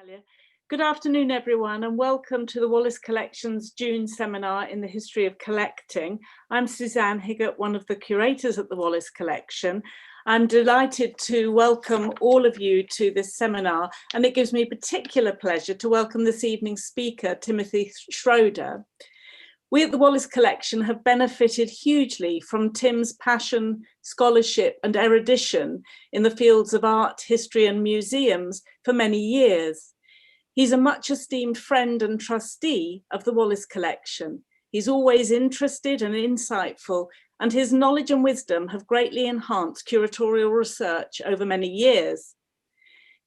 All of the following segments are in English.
Natalia. Good afternoon, everyone, and welcome to the Wallace Collection's June seminar in the history of collecting. I'm Suzanne Higgett, one of the curators at the Wallace Collection. I'm delighted to welcome all of you to this seminar, and it gives me particular pleasure to welcome this evening's speaker, Timothy Schroder. We at the Wallace Collection have benefited hugely from Tim's passion, scholarship and erudition in the fields of art, history and museums for many years. He's a much esteemed friend and trustee of the Wallace Collection. He's always interested and insightful, and his knowledge and wisdom have greatly enhanced curatorial research over many years.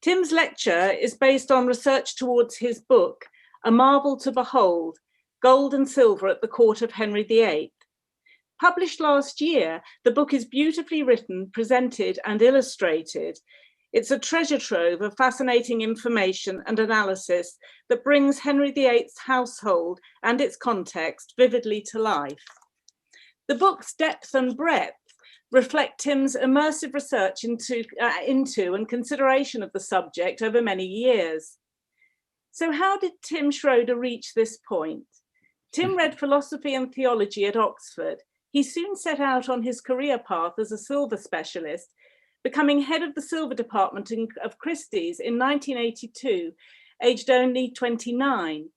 Tim's lecture is based on research towards his book, A Marvel to Behold, Gold and Silver at the Court of Henry VIII. Published last year, the book is beautifully written, presented and illustrated. It's a treasure trove of fascinating information and analysis that brings Henry VIII's household and its context vividly to life. The book's depth and breadth reflect Tim's immersive research into and consideration of the subject over many years. So how did Tim Schroder reach this point? Tim read philosophy and theology at Oxford. He soon set out on his career path as a silver specialist, becoming head of the silver department of Christie's in 1982, aged only 29.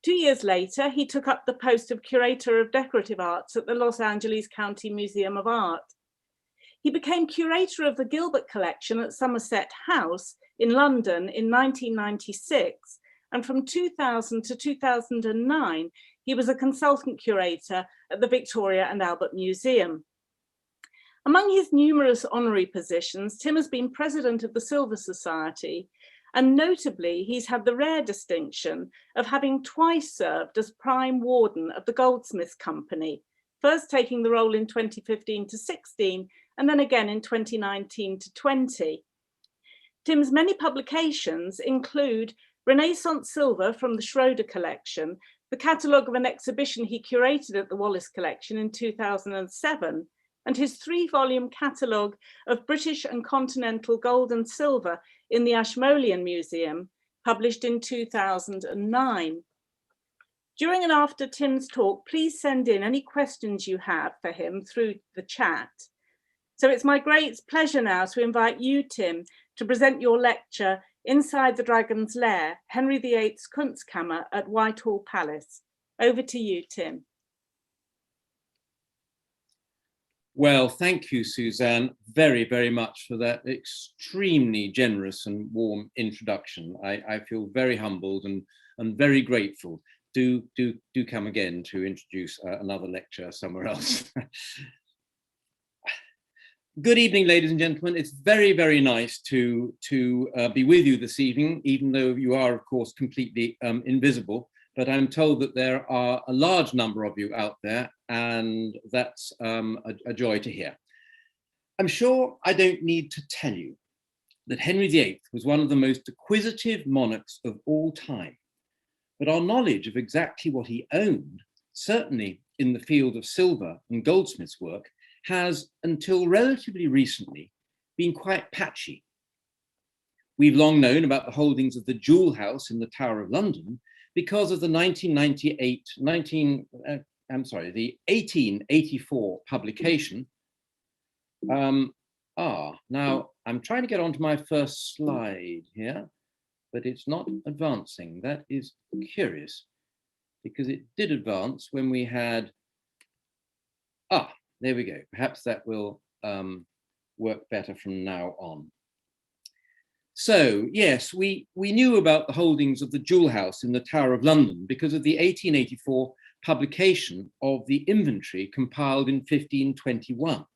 2 years later, he took up the post of curator of decorative arts at the Los Angeles County Museum of Art. He became curator of the Gilbert Collection at Somerset House in London in 1996, and from 2000 to 2009, he was a consultant curator at the Victoria and Albert Museum. Among his numerous honorary positions, Tim has been president of the Silver Society, and notably, he's had the rare distinction of having twice served as prime warden of the Goldsmith Company, first taking the role in 2015 to 16, and then again in 2019 to 20. Tim's many publications include Renaissance Silver from the Schroder Collection, the catalogue of an exhibition he curated at the Wallace Collection in 2007, and his 3-volume catalogue of British and continental gold and silver in the Ashmolean Museum, published in 2009. During and after Tim's talk, please send in any questions you have for him through the chat. So it's my great pleasure now to invite you, Tim, to present your lecture, Inside the Dragon's Lair, Henry VIII's Kunstkammer at Whitehall Palace. Over to you, Tim. Well, thank you, Suzanne, very, very much for that extremely generous and warm introduction. I feel very humbled and very grateful. Do come again to introduce another lecture somewhere else. Good evening, ladies and gentlemen. It's very, very nice to be with you this evening, even though you are, of course, completely invisible. But I'm told that there are a large number of you out there, and that's a joy to hear. I'm sure I don't need to tell you that Henry VIII was one of the most acquisitive monarchs of all time. But our knowledge of exactly what he owned, certainly in the field of silver and goldsmiths' work, has, until relatively recently, been quite patchy. We've long known about the holdings of the Jewel House in the Tower of London because of the 1884 publication. Now I'm trying to get onto my first slide here, but it's not advancing. That is curious, because it did advance when we had, there we go. Perhaps that will work better from now on. So yes, we knew about the holdings of the Jewel House in the Tower of London because of the 1884 publication of the inventory compiled in 1521.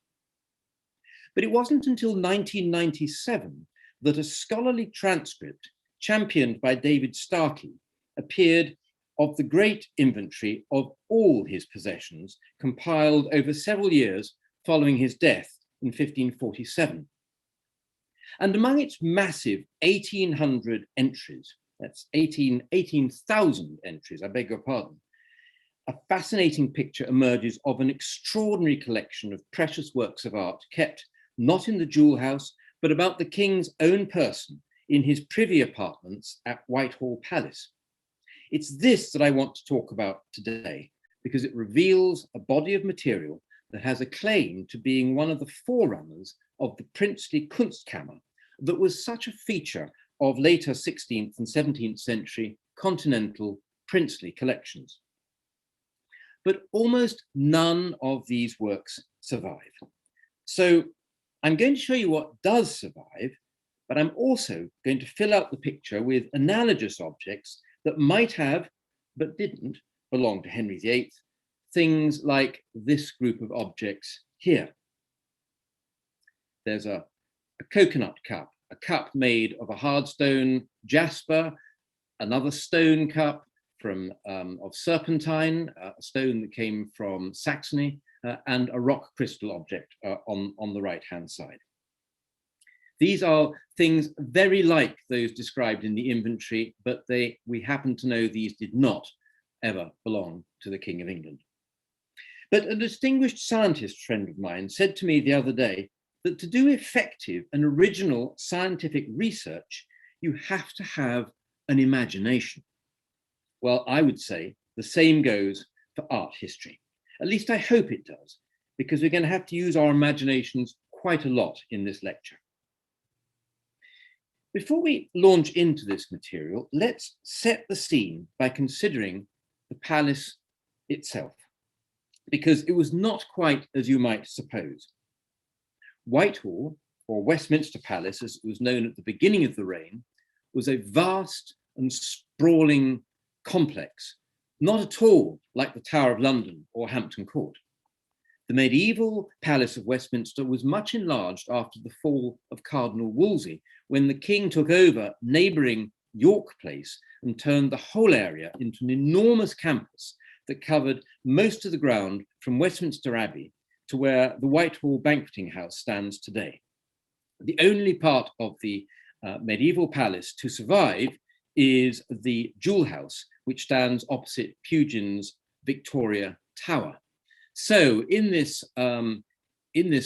But it wasn't until 1997 that a scholarly transcript championed by David Starkey appeared of the great inventory of all his possessions, compiled over several years following his death in 1547. And among its massive 1,800 entries, that's 18,000 entries, I beg your pardon, a fascinating picture emerges of an extraordinary collection of precious works of art kept not in the Jewel House, but about the king's own person in his privy apartments at Whitehall Palace. It's this that I want to talk about today, because it reveals a body of material that has a claim to being one of the forerunners of the princely Kunstkammer that was such a feature of later 16th and 17th century continental princely collections. But almost none of these works survive. So I'm going to show you what does survive, but I'm also going to fill out the picture with analogous objects that might have, but didn't, belong to Henry VIII, things like this group of objects here. There's a coconut cup, a cup made of a hardstone jasper, another stone cup of serpentine, a stone that came from Saxony, and a rock crystal object on the right-hand side. These are things very like those described in the inventory, but we happen to know these did not ever belong to the King of England. But a distinguished scientist friend of mine said to me the other day that to do effective and original scientific research, you have to have an imagination. Well, I would say the same goes for art history. At least I hope it does, because we're going to have to use our imaginations quite a lot in this lecture. Before we launch into this material, let's set the scene by considering the palace itself, because it was not quite as you might suppose. Whitehall, or Westminster Palace, as it was known at the beginning of the reign, was a vast and sprawling complex, not at all like the Tower of London or Hampton Court. The medieval Palace of Westminster was much enlarged after the fall of Cardinal Wolsey, when the king took over neighbouring York Place and turned the whole area into an enormous campus that covered most of the ground from Westminster Abbey to where the Whitehall Banqueting House stands today. The only part of the medieval palace to survive is the Jewel House, which stands opposite Pugin's Victoria Tower. So in this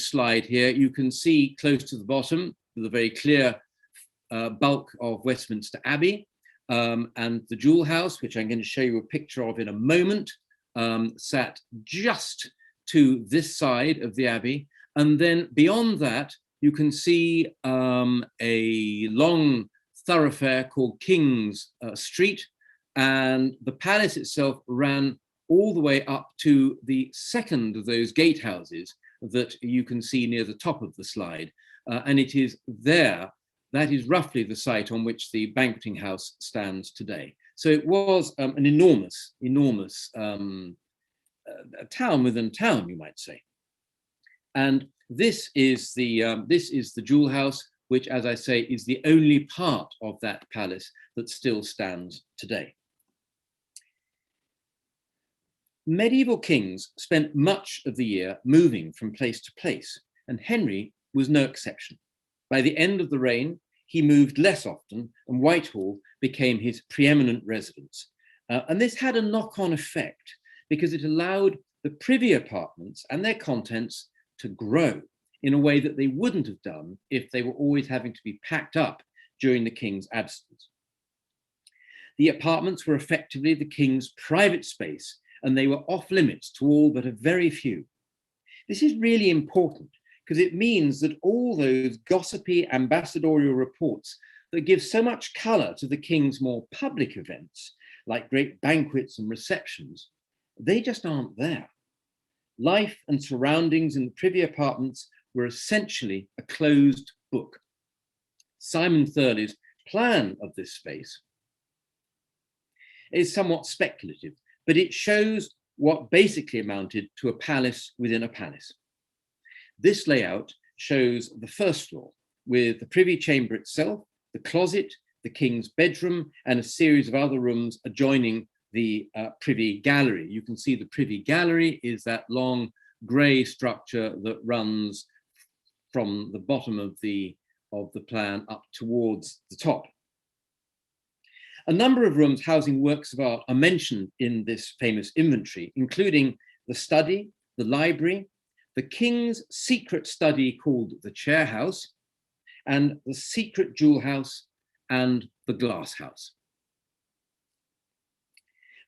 slide here, you can see close to the bottom the very clear bulk of Westminster Abbey and the Jewel House, which I'm going to show you a picture of in a moment, sat just to this side of the Abbey. And then beyond that, you can see a long thoroughfare called King's Street, and the palace itself ran all the way up to the second of those gatehouses that you can see near the top of the slide. And it is there, that is roughly the site on which the banqueting house stands today. So it was an enormous town within town, you might say. And this is the Jewel House, which, as I say, is the only part of that palace that still stands today. Medieval kings spent much of the year moving from place to place, and Henry was no exception. By the end of the reign, he moved less often, and Whitehall became his preeminent residence. And this had a knock-on effect, because it allowed the privy apartments and their contents to grow in a way that they wouldn't have done if they were always having to be packed up during the king's absence. The apartments were effectively the king's private space, and they were off limits to all but a very few. This is really important because it means that all those gossipy ambassadorial reports that give so much colour to the king's more public events, like great banquets and receptions, they just aren't there. Life and surroundings in the privy apartments were essentially a closed book. Simon Thurley's plan of this space is somewhat speculative, but it shows what basically amounted to a palace within a palace. This layout shows the first floor with the privy chamber itself, the closet, the king's bedroom, and a series of other rooms adjoining the privy gallery. You can see the privy gallery is that long grey structure that runs from the bottom of the plan up towards the top. A number of rooms housing works of art are mentioned in this famous inventory, including the study, the library, the king's secret study called the chair house, and the secret jewel house, and the glass house.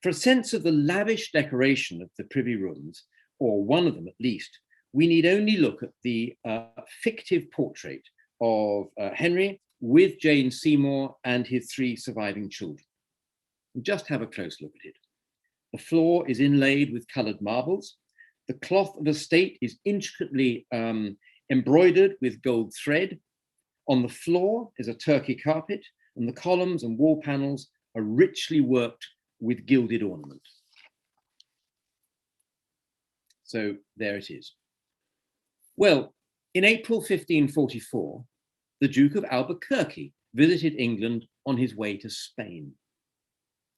For a sense of the lavish decoration of the privy rooms, or one of them at least, we need only look at the fictive portrait of Henry with Jane Seymour and his 3 surviving children. And just have a close look at it. The floor is inlaid with coloured marbles. The cloth of the state is intricately embroidered with gold thread. On the floor is a Turkey carpet, and the columns and wall panels are richly worked with gilded ornament. So there it is. Well, in April 1544, the Duke of Albuquerque visited England on his way to Spain.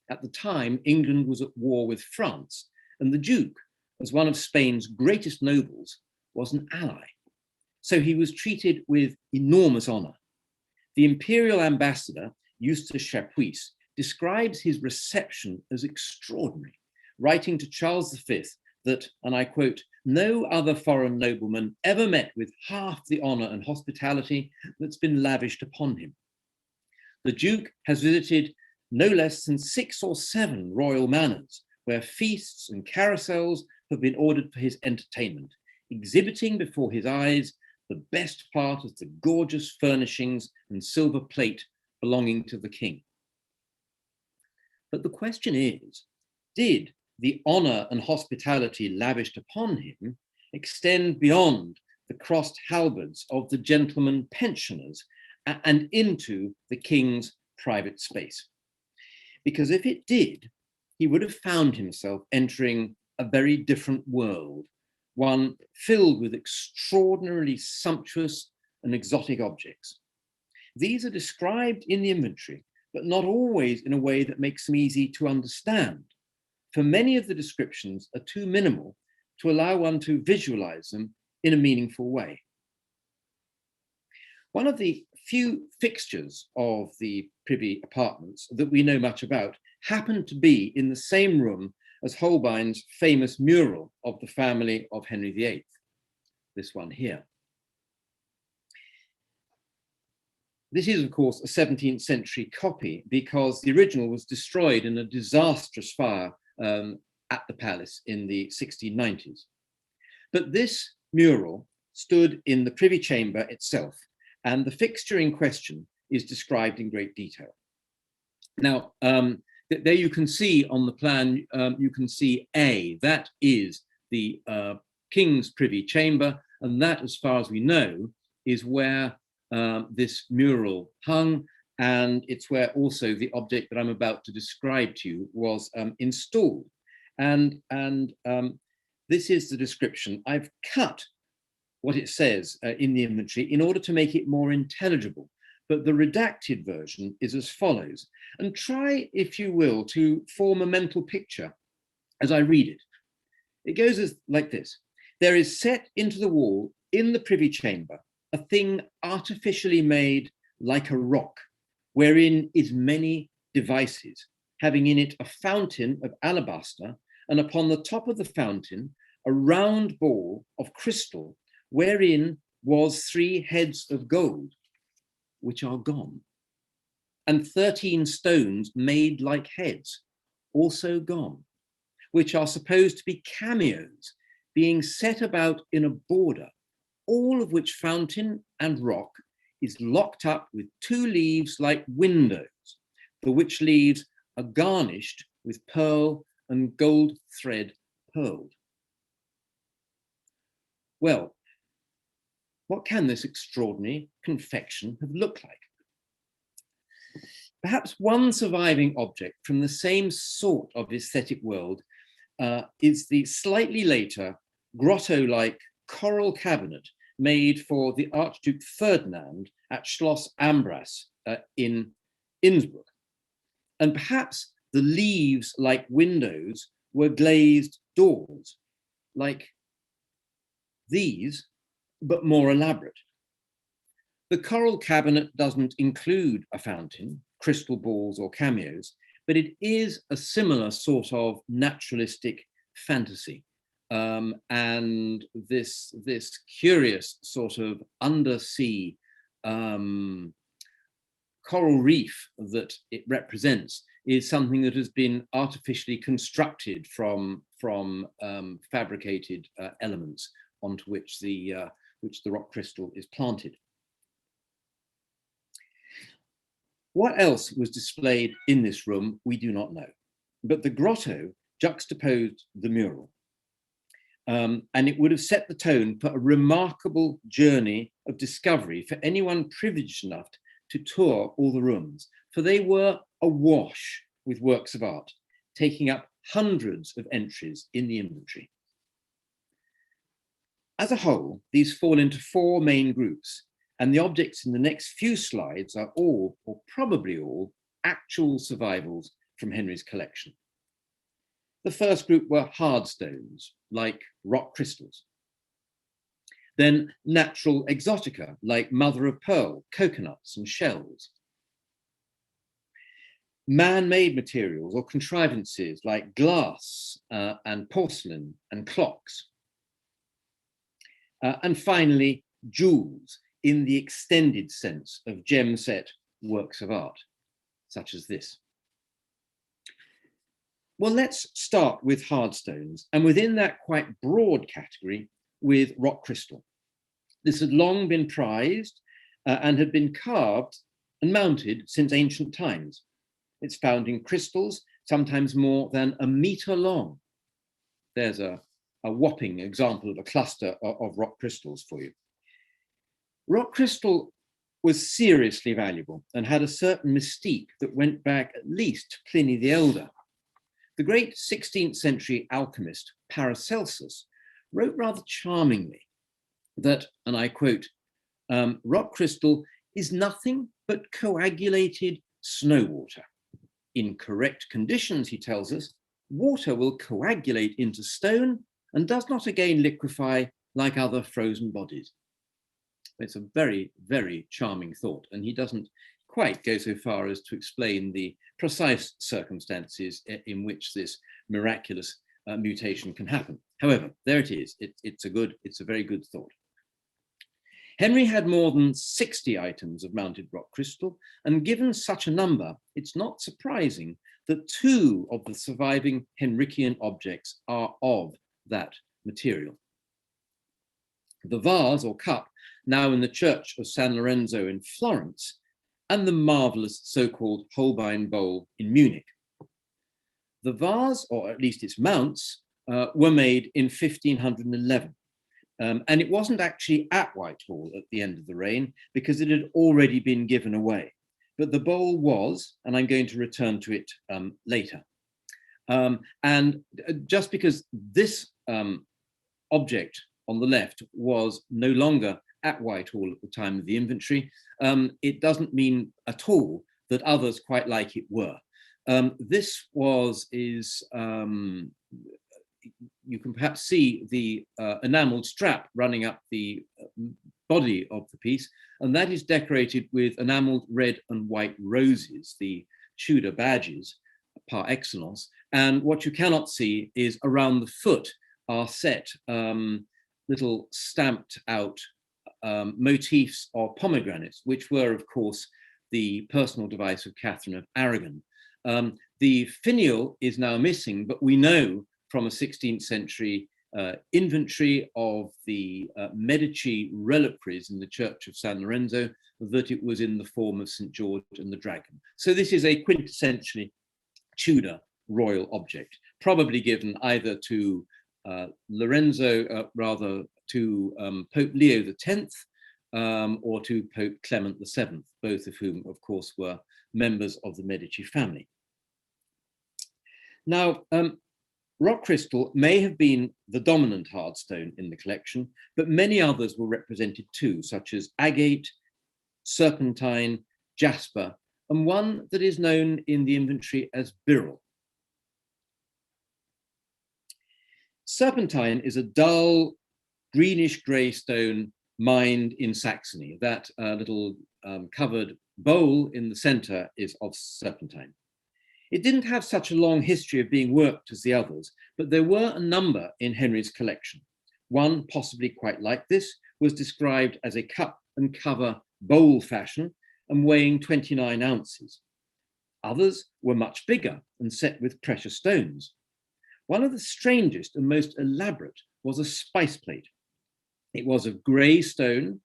At the time, England was at war with France, and the Duke, as one of Spain's greatest nobles, was an ally. So he was treated with enormous honor. The imperial ambassador, Eustace Chapuis, describes his reception as extraordinary, writing to Charles V that, and I quote, "No other foreign nobleman ever met with half the honor and hospitality that's been lavished upon him. The Duke has visited no less than 6 or 7 royal manors, where feasts and carousels have been ordered for his entertainment, exhibiting before his eyes the best part of the gorgeous furnishings and silver plate belonging to the king." But the question is, did the honor and hospitality lavished upon him extend beyond the crossed halberds of the gentlemen pensioners and into the king's private space? Because if it did, he would have found himself entering a very different world, one filled with extraordinarily sumptuous and exotic objects. These are described in the inventory, but not always in a way that makes them easy to understand. For many of the descriptions are too minimal to allow one to visualize them in a meaningful way. One of the few fixtures of the privy apartments that we know much about happened to be in the same room as Holbein's famous mural of the family of Henry VIII, this one here. This is, of course, a 17th century copy because the original was destroyed in a disastrous fire at the palace in the 1690s. But this mural stood in the privy chamber itself, and the fixture in question is described in great detail. Now, there you can see on the plan, you can see A, that is the King's privy chamber, and that, as far as we know, is where this mural hung, and it's where also the object that I'm about to describe to you was installed. And this is the description. I've cut what it says in the inventory in order to make it more intelligible, but the redacted version is as follows. And try, if you will, to form a mental picture as I read it. It goes like this. There is set into the wall in the privy chamber a thing artificially made like a rock, wherein is many devices, having in it a fountain of alabaster, and upon the top of the fountain a round ball of crystal, wherein was 3 heads of gold, which are gone, and 13 stones made like heads, also gone, which are supposed to be cameos, being set about in a border, all of which fountain and rock is locked up with 2 leaves like windows, the which leaves are garnished with pearl and gold thread pearled. Well, what can this extraordinary confection have looked like? Perhaps one surviving object from the same sort of aesthetic world is the slightly later grotto-like coral cabinet made for the Archduke Ferdinand at Schloss Ambras in Innsbruck. And perhaps the leaves like windows were glazed doors, like these, but more elaborate. The coral cabinet doesn't include a fountain, crystal balls or cameos, but it is a similar sort of naturalistic fantasy. And this curious sort of undersea coral reef that it represents is something that has been artificially constructed from fabricated elements onto which the rock crystal is planted. What else was displayed in this room, we do not know, but the grotto juxtaposed the mural. And it would have set the tone for a remarkable journey of discovery for anyone privileged enough to tour all the rooms, for they were awash with works of art, taking up hundreds of entries in the inventory. As a whole, these fall into four main groups, and the objects in the next few slides are all, or probably all, actual survivals from Henry's collection. The first group were hardstones, like rock crystals. Then natural exotica, like mother of pearl, coconuts and shells. Man-made materials or contrivances like glass and porcelain and clocks. And finally, jewels in the extended sense of gem-set works of art, such as this. Well, let's start with hardstones, and within that quite broad category with rock crystal. This had long been prized and had been carved and mounted since ancient times. It's found in crystals, sometimes more than a meter long. There's a whopping example of a cluster of rock crystals for you. Rock crystal was seriously valuable and had a certain mystique that went back at least to Pliny the Elder. The great 16th century alchemist Paracelsus wrote rather charmingly that, and I quote, rock crystal is nothing but coagulated snow water. In correct conditions, he tells us, water will coagulate into stone and does not again liquefy like other frozen bodies. It's a very, very charming thought, and he doesn't quite go so far as to explain the precise circumstances in which this miraculous mutation can happen. However, there it is. It's a very good thought. Henry had more than 60 items of mounted rock crystal, and given such a number, it's not surprising that 2 of the surviving Henrician objects are of that material. The vase or cup, now in the church of San Lorenzo in Florence, and the marvelous so-called Holbein bowl in Munich. The vase, or at least its mounts, were made in 1511. And it wasn't actually at Whitehall at the end of the reign because it had already been given away. But the bowl was, and I'm going to return to it later. And just because this object on the left was no longer at Whitehall at the time of the inventory, it doesn't mean at all that others quite like it were. This is you can perhaps see the enameled strap running up the body of the piece, and that is decorated with enameled red and white roses, the Tudor badges par excellence. And what you cannot see is around the foot are set little stamped out motifs of pomegranates, which were, of course, the personal device of Catherine of Aragon. The finial is now missing, but we know from a 16th century inventory of the Medici reliquaries in the Church of San Lorenzo that it was in the form of St. George and the Dragon. So this is a quintessentially Tudor royal object, probably given either to Pope Leo X or to Pope Clement VII, both of whom, of course, were members of the Medici family. Now, rock crystal may have been the dominant hardstone in the collection, but many others were represented too, such as agate, serpentine, jasper, and one that is known in the inventory as beryl. Serpentine is a dull, greenish grey stone mined in Saxony. That little covered bowl in the center is of serpentine. It didn't have such a long history of being worked as the others, but there were a number in Henry's collection. One, possibly quite like this, was described as a cup and cover bowl fashion, and weighing 29 ounces. Others were much bigger and set with precious stones. One of the strangest and most elaborate was a spice plate. It was of grey stone,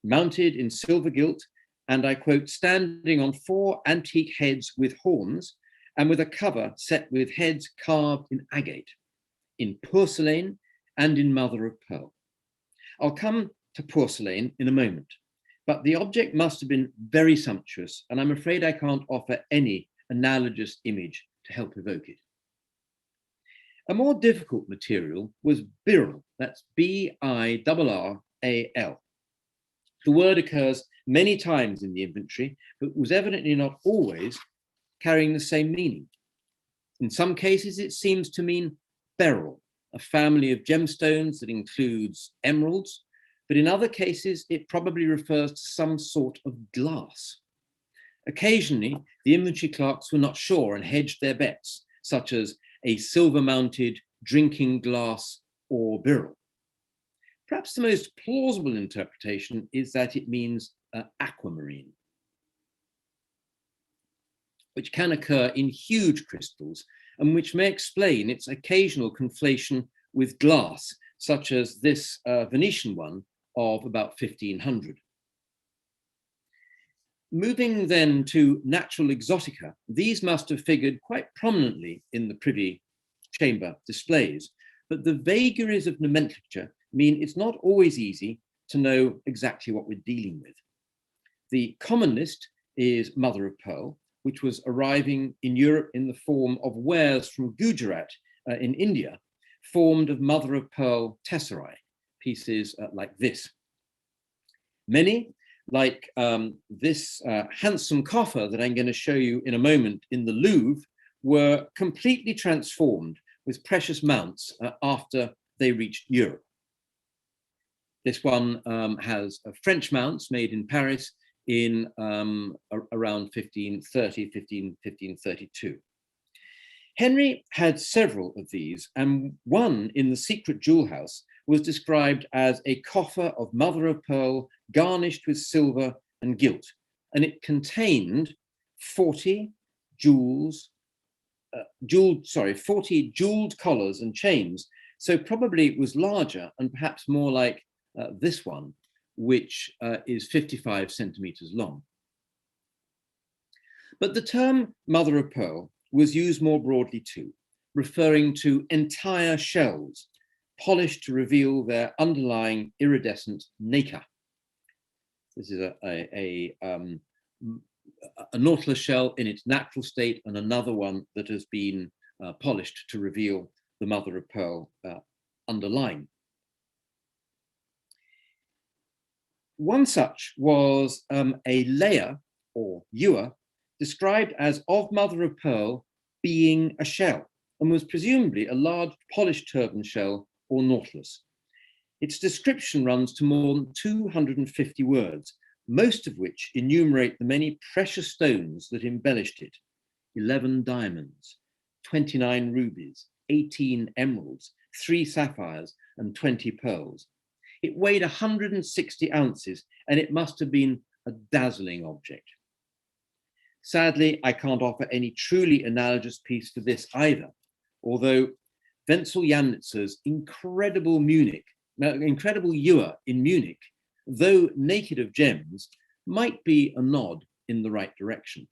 mounted in silver gilt, and I quote, standing on 4 antique heads with horns, and with a cover set with heads carved in agate, in porcelain and in mother of pearl. I'll come to porcelain in a moment, but the object must have been very sumptuous, and I'm afraid I can't offer any analogous image to help evoke it. A more difficult material was birl, that's B-I-R-R-A-L. The word occurs many times in the inventory, but was evidently not always carrying the same meaning. In some cases, it seems to mean beryl, a family of gemstones that includes emeralds, but in other cases, it probably refers to some sort of glass. Occasionally, the inventory clerks were not sure and hedged their bets, such as a silver-mounted drinking glass or beryl. Perhaps the most plausible interpretation is that it means aquamarine, which can occur in huge crystals and which may explain its occasional conflation with glass, such as this Venetian one of about 1500. Moving then to natural exotica, these must have figured quite prominently in the privy chamber displays, but the vagaries of nomenclature mean it's not always easy to know exactly what we're dealing with. The common list is mother of pearl, which was arriving in Europe in the form of wares from Gujarat in India, formed of mother of pearl tesserae, pieces like this. Many, like this handsome coffer that I'm going to show you in a moment in the Louvre, were completely transformed with precious mounts after they reached Europe. This one has French mounts made in Paris in around 1532. Henry had several of these, and one in the secret jewel house was described as a coffer of mother of pearl garnished with silver and gilt, and it contained 40 jeweled collars and chains. So probably it was larger and perhaps more like this one, which is 55 centimeters long. But the term mother of pearl was used more broadly too, referring to entire shells polished to reveal their underlying iridescent nacre. This is a nautilus shell in its natural state, and another one that has been polished to reveal the mother of pearl underlying. One such was a lair or ewer described as of mother of pearl being a shell, and was presumably a large polished turban shell or nautilus. Its description runs to more than 250 words, most of which enumerate the many precious stones that embellished it: 11 diamonds, 29 rubies, 18 emeralds, 3 sapphires, and 20 pearls. It weighed 160 ounces, and it must have been a dazzling object. Sadly, I can't offer any truly analogous piece to this either, although Wenzel Jamnitzer's incredible ewer in Munich, though naked of gems, might be a nod in the right direction.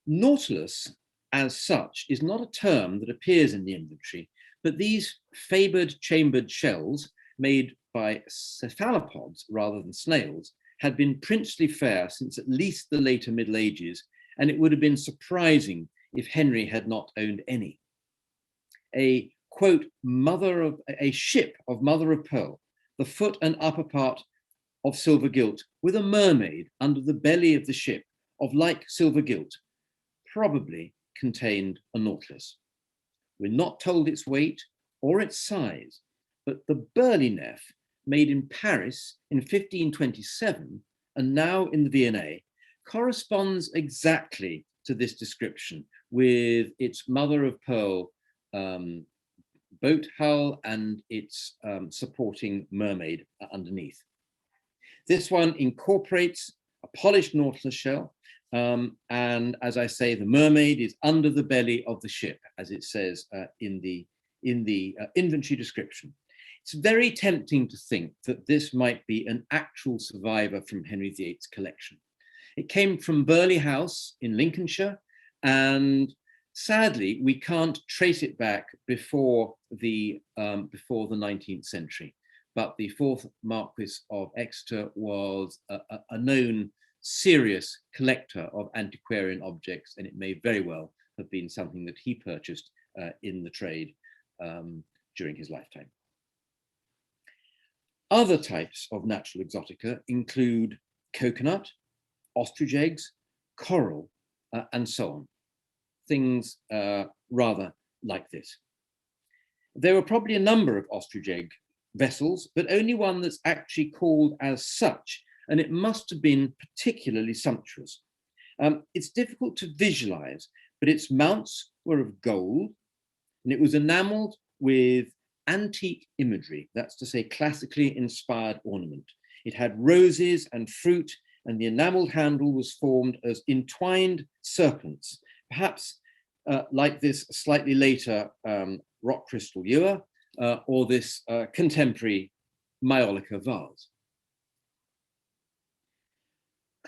Nautilus, as such, is not a term that appears in the inventory, but these fabered chambered shells, made by cephalopods rather than snails, had been princely fare since at least the later Middle Ages, and it would have been surprising if Henry had not owned any. A, quote, a ship of mother of pearl, the foot and upper part of silver gilt, with a mermaid under the belly of the ship of like silver gilt, probably contained a nautilus. We're not told its weight or its size, but the Berlinef, made in Paris in 1527 and now in the V&A, corresponds exactly to this description, with its mother of pearl boat hull and its supporting mermaid underneath. This one incorporates a polished nautilus shell, and as I say, the mermaid is under the belly of the ship, as it says in the inventory description. It's very tempting to think that this might be an actual survivor from Henry VIII's collection. It came from Burley House in Lincolnshire, and sadly, we can't trace it back before the 19th century. But the fourth Marquis of Exeter was a known serious collector of antiquarian objects, and it may very well have been something that he purchased in the trade during his lifetime. Other types of natural exotica include coconut, ostrich eggs, coral, and so on. Things rather like this. There were probably a number of ostrich egg vessels, but only one that's actually called as such, and it must have been particularly sumptuous. It's difficult to visualize, but its mounts were of gold, and it was enameled with antique imagery, that's to say classically inspired ornament. It had roses and fruit, and the enameled handle was formed as entwined serpents, perhaps like this slightly later rock crystal ewer, or this contemporary Maiolica vase.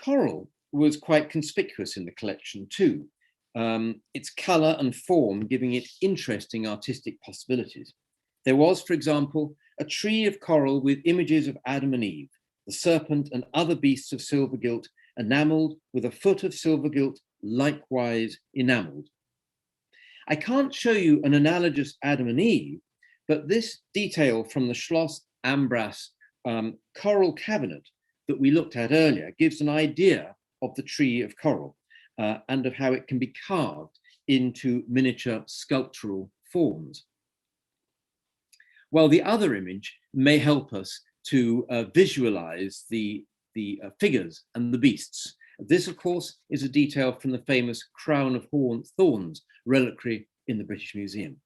Coral was quite conspicuous in the collection too, its colour and form giving it interesting artistic possibilities. There was, for example, a tree of coral with images of Adam and Eve, the serpent and other beasts of silver gilt, enamelled with a foot of silver gilt, likewise enamelled. I can't show you an analogous Adam and Eve, but this detail from the Schloss Ambras coral cabinet that we looked at earlier gives an idea of the tree of coral and of how it can be carved into miniature sculptural forms. While the other image may help us to visualize the figures and the beasts. This, of course, is a detail from the famous crown of thorns reliquary in the British Museum.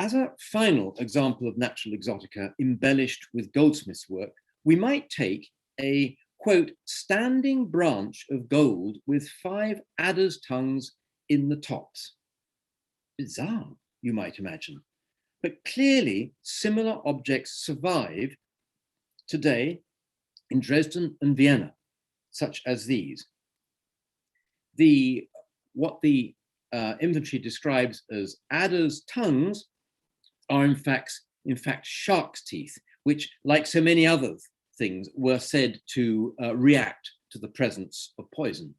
As a final example of natural exotica embellished with goldsmith's work, we might take a, quote, standing branch of gold with 5 adder's tongues in the tops. Bizarre, you might imagine. But clearly, similar objects survive today in Dresden and Vienna, such as these. What the inventory describes as adder's tongues are in fact shark's teeth, which, like so many other things, were said to react to the presence of poison.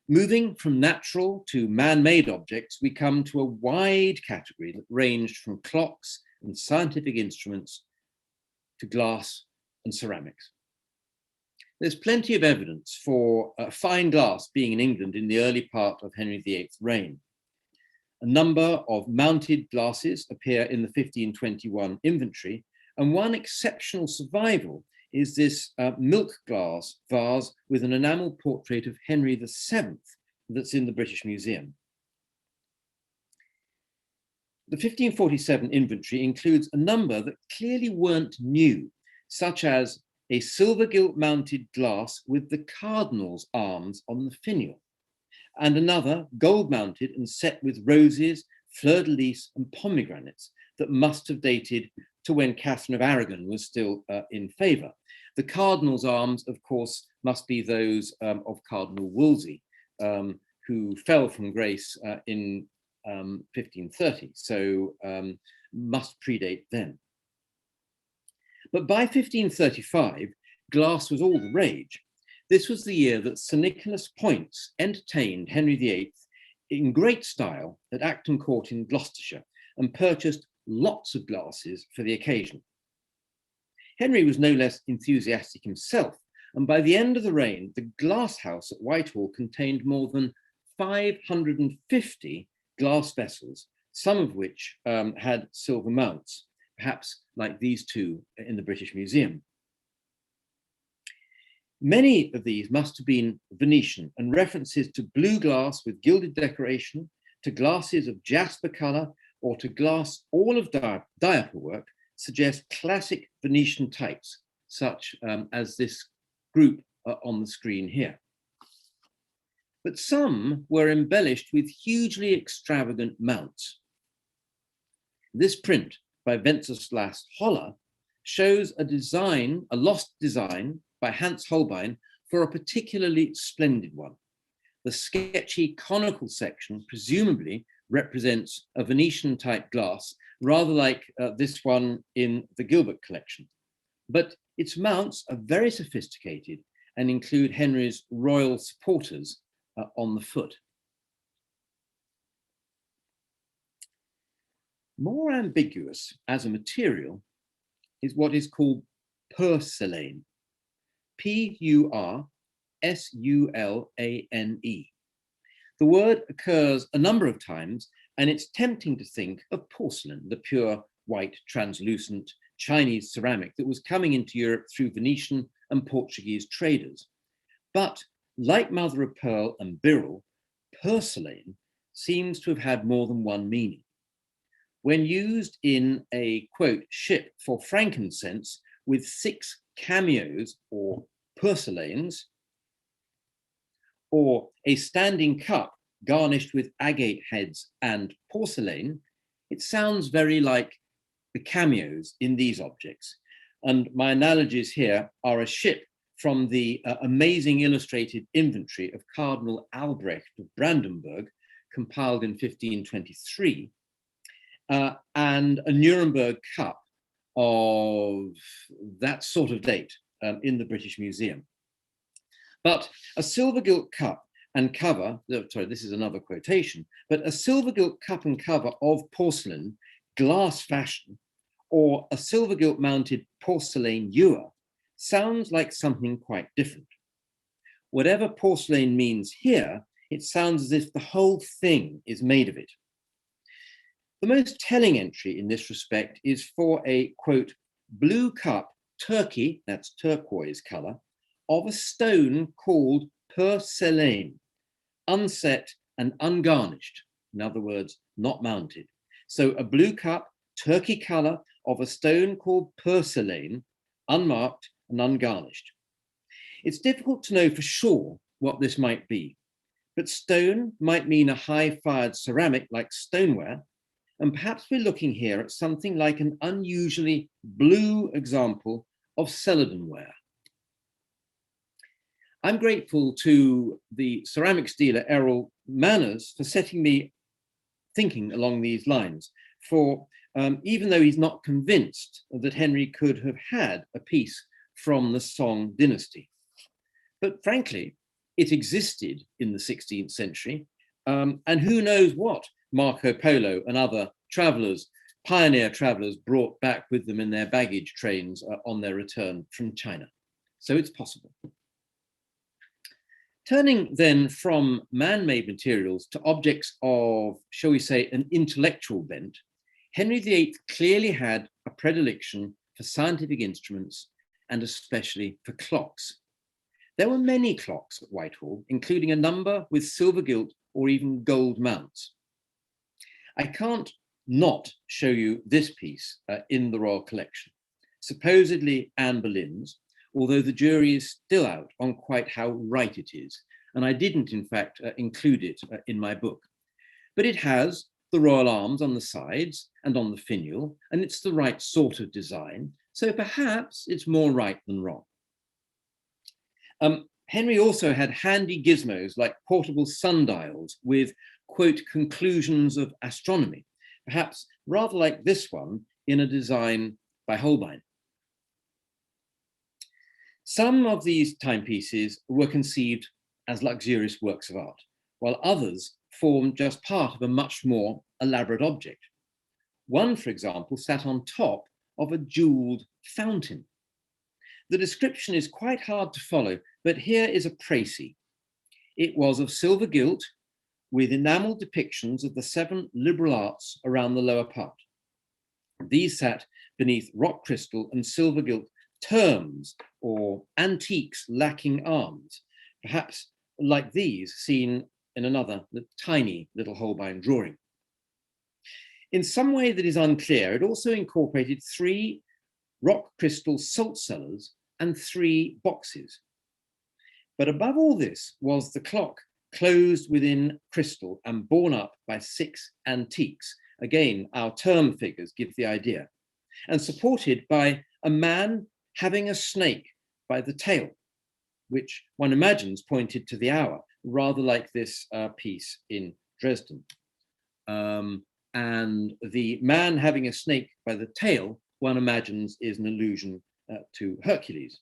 Moving from natural to man-made objects, we come to a wide category that ranged from clocks and scientific instruments to glass and ceramics. There's plenty of evidence for fine glass being in England in the early part of Henry VIII's reign. A number of mounted glasses appear in the 1521 inventory, and one exceptional survival is this milk glass vase with an enamel portrait of Henry VII that's in the British Museum. The 1547 inventory includes a number that clearly weren't new, such as a silver gilt mounted glass with the cardinal's arms on the finial, and another gold mounted and set with roses, fleur-de-lis and pomegranates that must have dated to when Catherine of Aragon was still in favour. The cardinal's arms, of course, must be those of Cardinal Wolsey, who fell from grace in 1530, so must predate then. But by 1535, glass was all the rage. This was the year that Sir Nicholas Poyntz entertained Henry VIII in great style at Acton Court in Gloucestershire and purchased lots of glasses for the occasion. Henry was no less enthusiastic himself, and by the end of the reign, the glass house at Whitehall contained more than 550 glass vessels, some of which had silver mounts, perhaps like these two in the British Museum. Many of these must have been Venetian, and references to blue glass with gilded decoration, to glasses of jasper colour, or to glass all of diaper work suggest classic Venetian types, such as this group on the screen here. But some were embellished with hugely extravagant mounts. This print by Wenceslas Holler shows a design, a lost design by Hans Holbein for a particularly splendid one. The sketchy conical section presumably represents a Venetian type glass, rather like this one in the Gilbert collection. But its mounts are very sophisticated and include Henry's royal supporters on the foot. More ambiguous as a material is what is called porcelain, P-U-R-S-U-L-A-N-E. The word occurs a number of times, and it's tempting to think of porcelain, the pure white, translucent Chinese ceramic that was coming into Europe through Venetian and Portuguese traders. But like mother of pearl and beryl, porcelain seems to have had more than one meaning. When used in a, quote, ship for frankincense with 6 cameos or porcelains, or a standing cup garnished with agate heads and porcelain, it sounds very like the cameos in these objects. And my analogies here are a ship from the amazing illustrated inventory of Cardinal Albrecht of Brandenburg, compiled in 1523, and a Nuremberg cup of that sort of date in the British Museum. But a silver gilt cup and cover, sorry, this is another quotation, but a silver gilt cup and cover of porcelain, glass fashion, or a silver gilt mounted porcelain ewer sounds like something quite different. Whatever porcelain means here, it sounds as if the whole thing is made of it. The most telling entry in this respect is for a, quote, blue cup, turkey, that's turquoise color, of a stone called porcelain, unset and ungarnished, in other words, not mounted. So a blue cup, turkey color of a stone called porcelain, unmarked and ungarnished. It's difficult to know for sure what this might be, but stone might mean a high-fired ceramic like stoneware, and perhaps we're looking here at something like an unusually blue example of celadonware. I'm grateful to the ceramics dealer Errol Manners for setting me thinking along these lines, for even though he's not convinced that Henry could have had a piece from the Song dynasty. But frankly, it existed in the 16th century, and who knows what Marco Polo and other travelers, pioneer travelers, brought back with them in their baggage trains on their return from China. So it's possible. Turning then from man-made materials to objects of, shall we say, an intellectual bent, Henry VIII clearly had a predilection for scientific instruments and especially for clocks. There were many clocks at Whitehall, including a number with silver gilt or even gold mounts. I can't not show you this piece in the Royal Collection, supposedly Anne Boleyn's, although the jury is still out on quite how right it is. And I didn't, in fact, include it in my book. But it has the royal arms on the sides and on the finial, and it's the right sort of design. So perhaps it's more right than wrong. Henry also had handy gizmos like portable sundials with, quote, conclusions of astronomy, perhaps rather like this one in a design by Holbein. Some of these timepieces were conceived as luxurious works of art, while others formed just part of a much more elaborate object. One, for example, sat on top of a jeweled fountain. The description is quite hard to follow, but here is a précis. It was of silver gilt with enameled depictions of the 7 liberal arts around the lower part. These sat beneath rock crystal and silver gilt terms or antiques lacking arms, perhaps like these seen in another tiny little Holbein drawing. In some way that is unclear, it also incorporated 3 rock crystal salt cellars, and 3 boxes. But above all this was the clock closed within crystal and borne up by 6 antiques. Again, our term figures give the idea, and supported by a man having a snake by the tail, which one imagines pointed to the hour, rather like this piece in Dresden. And the man having a snake by the tail, one imagines, is an allusion to Hercules.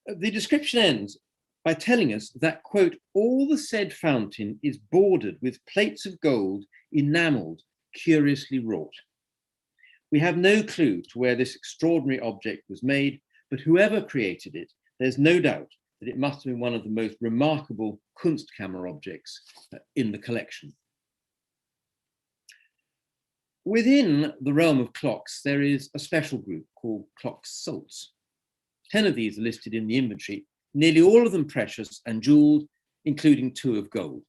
The description ends by telling us that, quote, all the said fountain is bordered with plates of gold enameled, curiously wrought. We have no clue to where this extraordinary object was made, but whoever created it, there's no doubt that it must have been one of the most remarkable Kunstkammer objects in the collection. Within the realm of clocks, there is a special group called clock salts. 10 of these are listed in the inventory, nearly all of them precious and jeweled, including 2 of gold.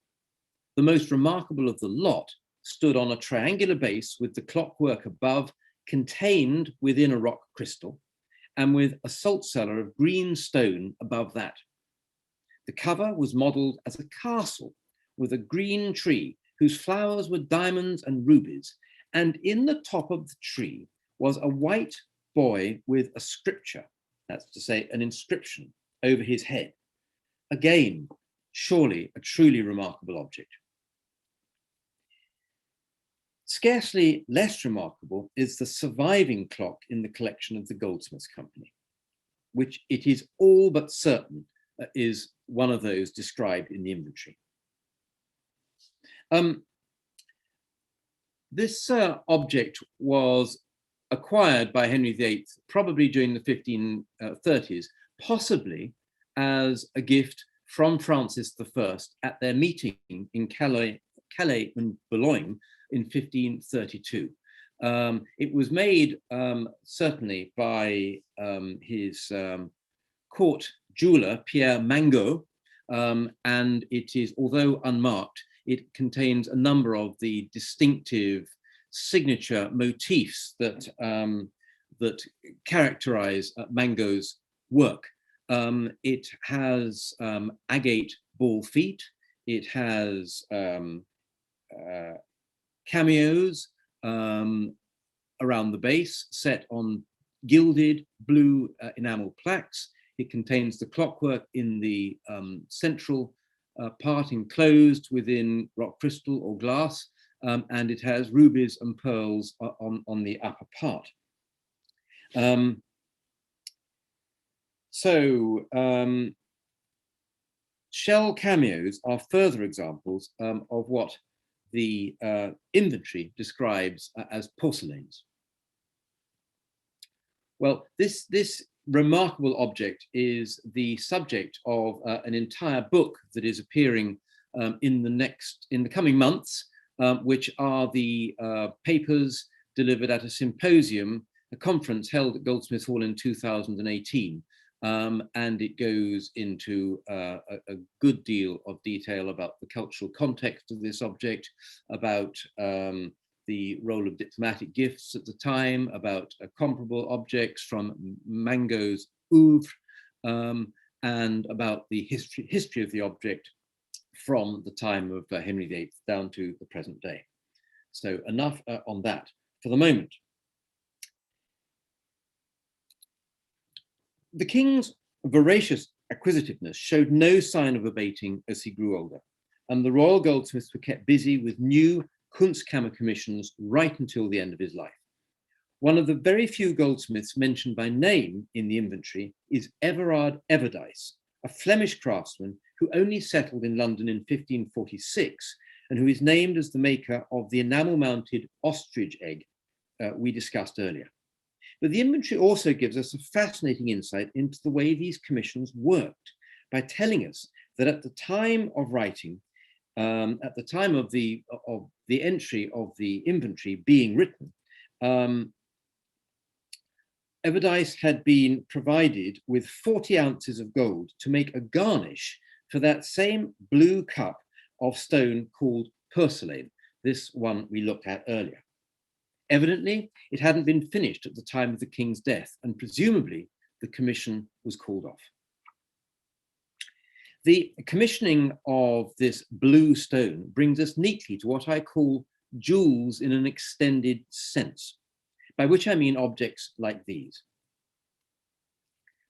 The most remarkable of the lot stood on a triangular base with the clockwork above, contained within a rock crystal, and with a salt cellar of green stone above that. The cover was modelled as a castle with a green tree whose flowers were diamonds and rubies, and in the top of the tree was a white boy with a scripture, that's to say an inscription, over his head. Again, surely a truly remarkable object. Scarcely less remarkable is the surviving clock in the collection of the Goldsmiths Company, which it is all but certain is one of those described in the inventory. This object was acquired by Henry VIII probably during the 1530s, possibly as a gift from Francis I at their meeting in Calais and Boulogne in 1532. It was made certainly by his court jeweler, Pierre Mangot, and it is, although unmarked, it contains a number of the distinctive signature motifs that, that characterize Mangot's work. It has agate ball feet, it has cameos around the base set on gilded blue enamel plaques. It contains the clockwork in the central part enclosed within rock crystal or glass, and it has rubies and pearls on the upper part. Shell cameos are further examples of what the inventory describes as porcelains. Well, this remarkable object is the subject of an entire book that is appearing in the coming months, which are the papers delivered at a symposium, a conference held at Goldsmith Hall in 2018. And it goes into a good deal of detail about the cultural context of this object, about the role of diplomatic gifts at the time, about comparable objects from Mangot's oeuvre, and about the history of the object from the time of Henry VIII down to the present day. So enough on that for the moment. The king's voracious acquisitiveness showed no sign of abating as he grew older, and the royal goldsmiths were kept busy with new Kunstkammer commissions right until the end of his life. One of the very few goldsmiths mentioned by name in the inventory is Everard Everdice, a Flemish craftsman who only settled in London in 1546 and who is named as the maker of the enamel-mounted ostrich egg we discussed earlier. But the inventory also gives us a fascinating insight into the way these commissions worked by telling us that at the time of writing, at the time of the entry of the inventory being written, Everdice had been provided with 40 ounces of gold to make a garnish for that same blue cup of stone called porcelain, this one we looked at earlier. Evidently, it hadn't been finished at the time of the king's death, and presumably the commission was called off. The commissioning of this blue stone brings us neatly to what I call jewels in an extended sense, by which I mean objects like these.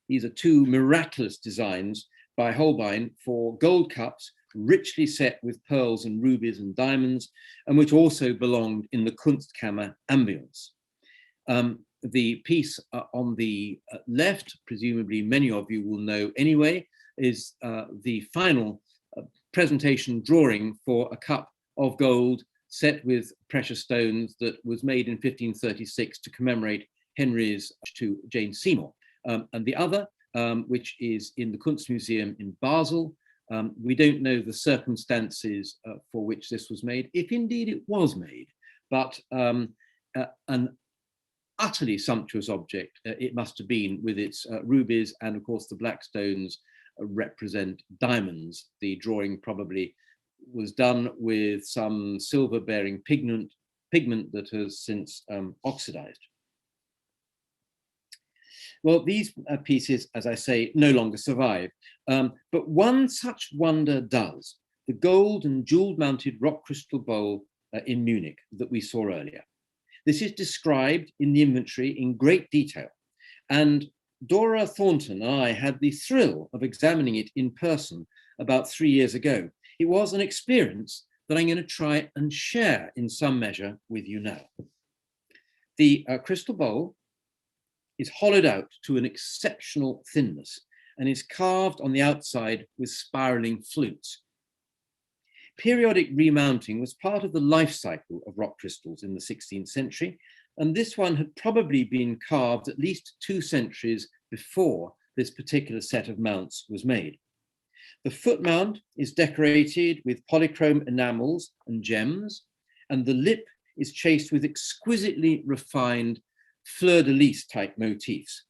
These are two miraculous designs by Holbein for gold cups richly set with pearls and rubies and diamonds, and which also belonged in the Kunstkammer ambience. The piece on the left, presumably many of you will know anyway, is the final presentation drawing for a cup of gold set with precious stones that was made in 1536 to commemorate Henry's to Jane Seymour. And the other, which is in the Kunstmuseum in Basel, we don't know the circumstances for which this was made, if indeed it was made, but an utterly sumptuous object it must have been, with its rubies, and of course the black stones represent diamonds. The drawing probably was done with some silver-bearing pigment that has since oxidized. Well, these pieces, as I say, no longer survive, but one such wonder does: the gold and jeweled mounted rock crystal bowl in Munich that we saw earlier. This is described in the inventory in great detail, and Dora Thornton and I had the thrill of examining it in person about 3 years ago. It was an experience that I'm going to try and share in some measure with you now. The crystal bowl is hollowed out to an exceptional thinness and is carved on the outside with spiraling flutes. Periodic remounting was part of the life cycle of rock crystals in the 16th century, and this one had probably been carved at least 2 centuries before this particular set of mounts was made. The foot mount is decorated with polychrome enamels and gems, and the lip is chased with exquisitely refined fleur-de-lis type motifs.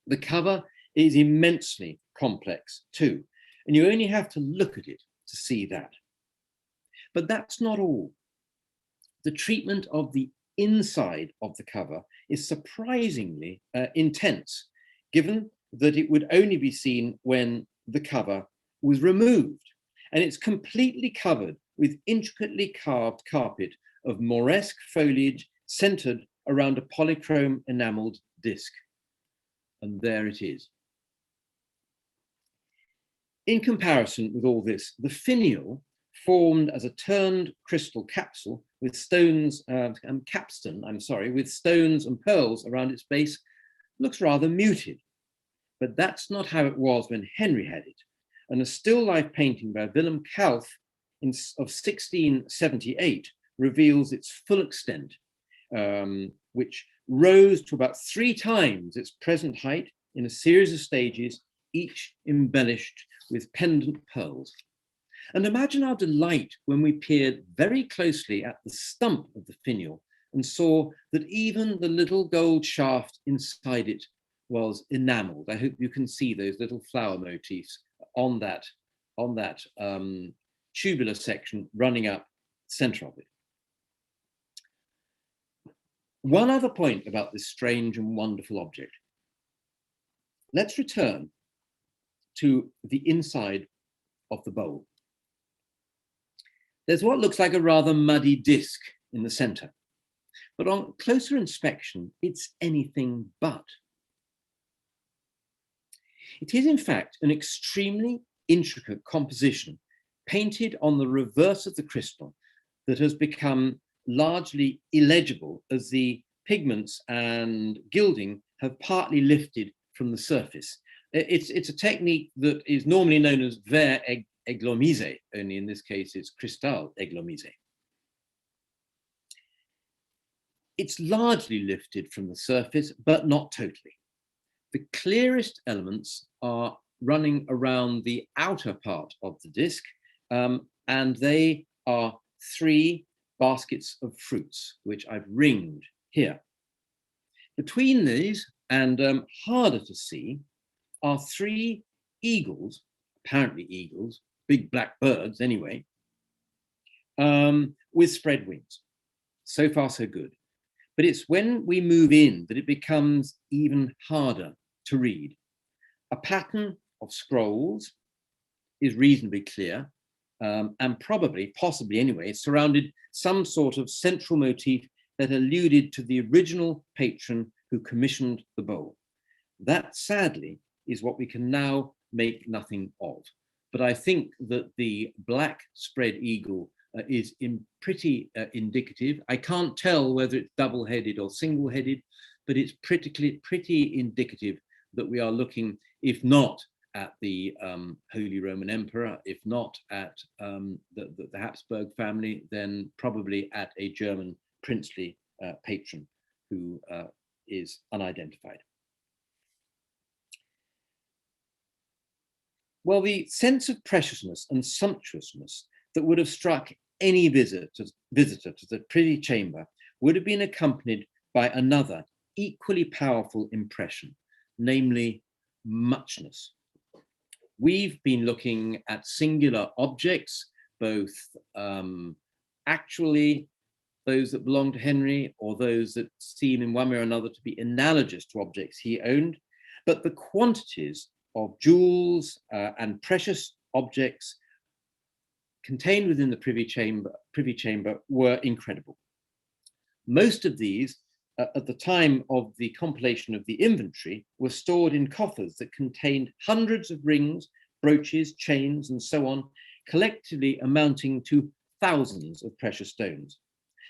The cover is immensely complex too, and you only have to look at it to see that. But that's not all. The treatment of the inside of the cover is surprisingly intense, given that it would only be seen when the cover was removed, and it's completely covered with intricately carved carpet of Moresque foliage centered around a polychrome enameled disc. And there it is. In comparison with all this, the finial, formed as a turned crystal capsule with stones, with stones and pearls around its base, looks rather muted. But that's not how it was when Henry had it. And a still life painting by Willem Kalf of 1678 reveals its full extent, which rose to about 3 times its present height in a series of stages, each embellished with pendant pearls. And imagine our delight when we peered very closely at the stump of the finial and saw that even the little gold shaft inside it was enameled. I hope you can see those little flower motifs on that tubular section running up the center of it. One other point about this strange and wonderful object. Let's return to the inside of the bowl. There's what looks like a rather muddy disc in the center, but on closer inspection, it's anything but. It is in fact an extremely intricate composition painted on the reverse of the crystal that has become largely illegible as the pigments and gilding have partly lifted from the surface. It's a technique that is normally known as verre églomisé, only in this case it's cristal églomisé. It's largely lifted from the surface, but not totally. The clearest elements are running around the outer part of the disc, and they are 3 baskets of fruits, which I've ringed here. Between these, and harder to see, are 3 eagles, apparently eagles, big black birds anyway, with spread wings. So far, so good. But it's when we move in that it becomes even harder to read. A pattern of scrolls is reasonably clear, and probably, possibly anyway, surrounded some sort of central motif that alluded to the original patron who commissioned the bowl. That, sadly, is what we can now make nothing of. But I think that the black spread eagle is pretty indicative. I can't tell whether it's double-headed or single-headed, but it's pretty indicative that we are looking, if not at the Holy Roman Emperor, if not at the Habsburg family, then probably at a German princely patron who is unidentified. Well, the sense of preciousness and sumptuousness that would have struck any visitor to the privy chamber would have been accompanied by another equally powerful impression, namely muchness. We've been looking at singular objects, both actually those that belong to Henry or those that seem in one way or another to be analogous to objects he owned, but the quantities of jewels and precious objects contained within the privy chamber were incredible. Most of these, at the time of the compilation of the inventory, were stored in coffers that contained hundreds of rings, brooches, chains, and so on, collectively amounting to thousands of precious stones.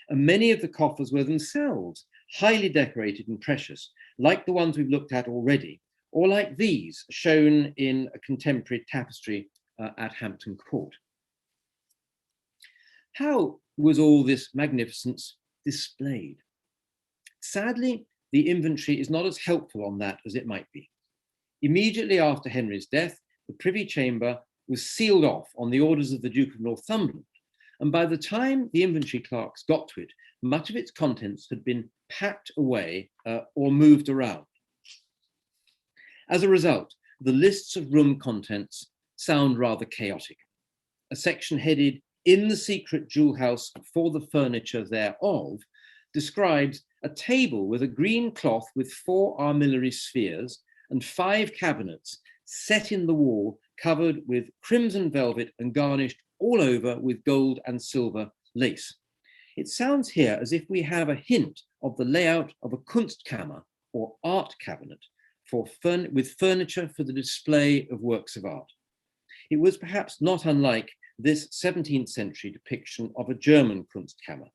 And many of the coffers were themselves highly decorated and precious, like the ones we've looked at already, or like these shown in a contemporary tapestry at Hampton Court. How was all this magnificence displayed? Sadly, the inventory is not as helpful on that as it might be. Immediately after Henry's death, the privy chamber was sealed off on the orders of the Duke of Northumberland, and by the time the inventory clerks got to it, much of its contents had been packed away or moved around. As a result, the lists of room contents sound rather chaotic. A section headed "In the secret jewel house for the furniture thereof" describes a table with a green cloth with 4 armillary spheres and 5 cabinets set in the wall, covered with crimson velvet and garnished all over with gold and silver lace. It sounds here as if we have a hint of the layout of a Kunstkammer or art cabinet with furniture for the display of works of art. It was perhaps not unlike this 17th century depiction of a German Kunstkammer.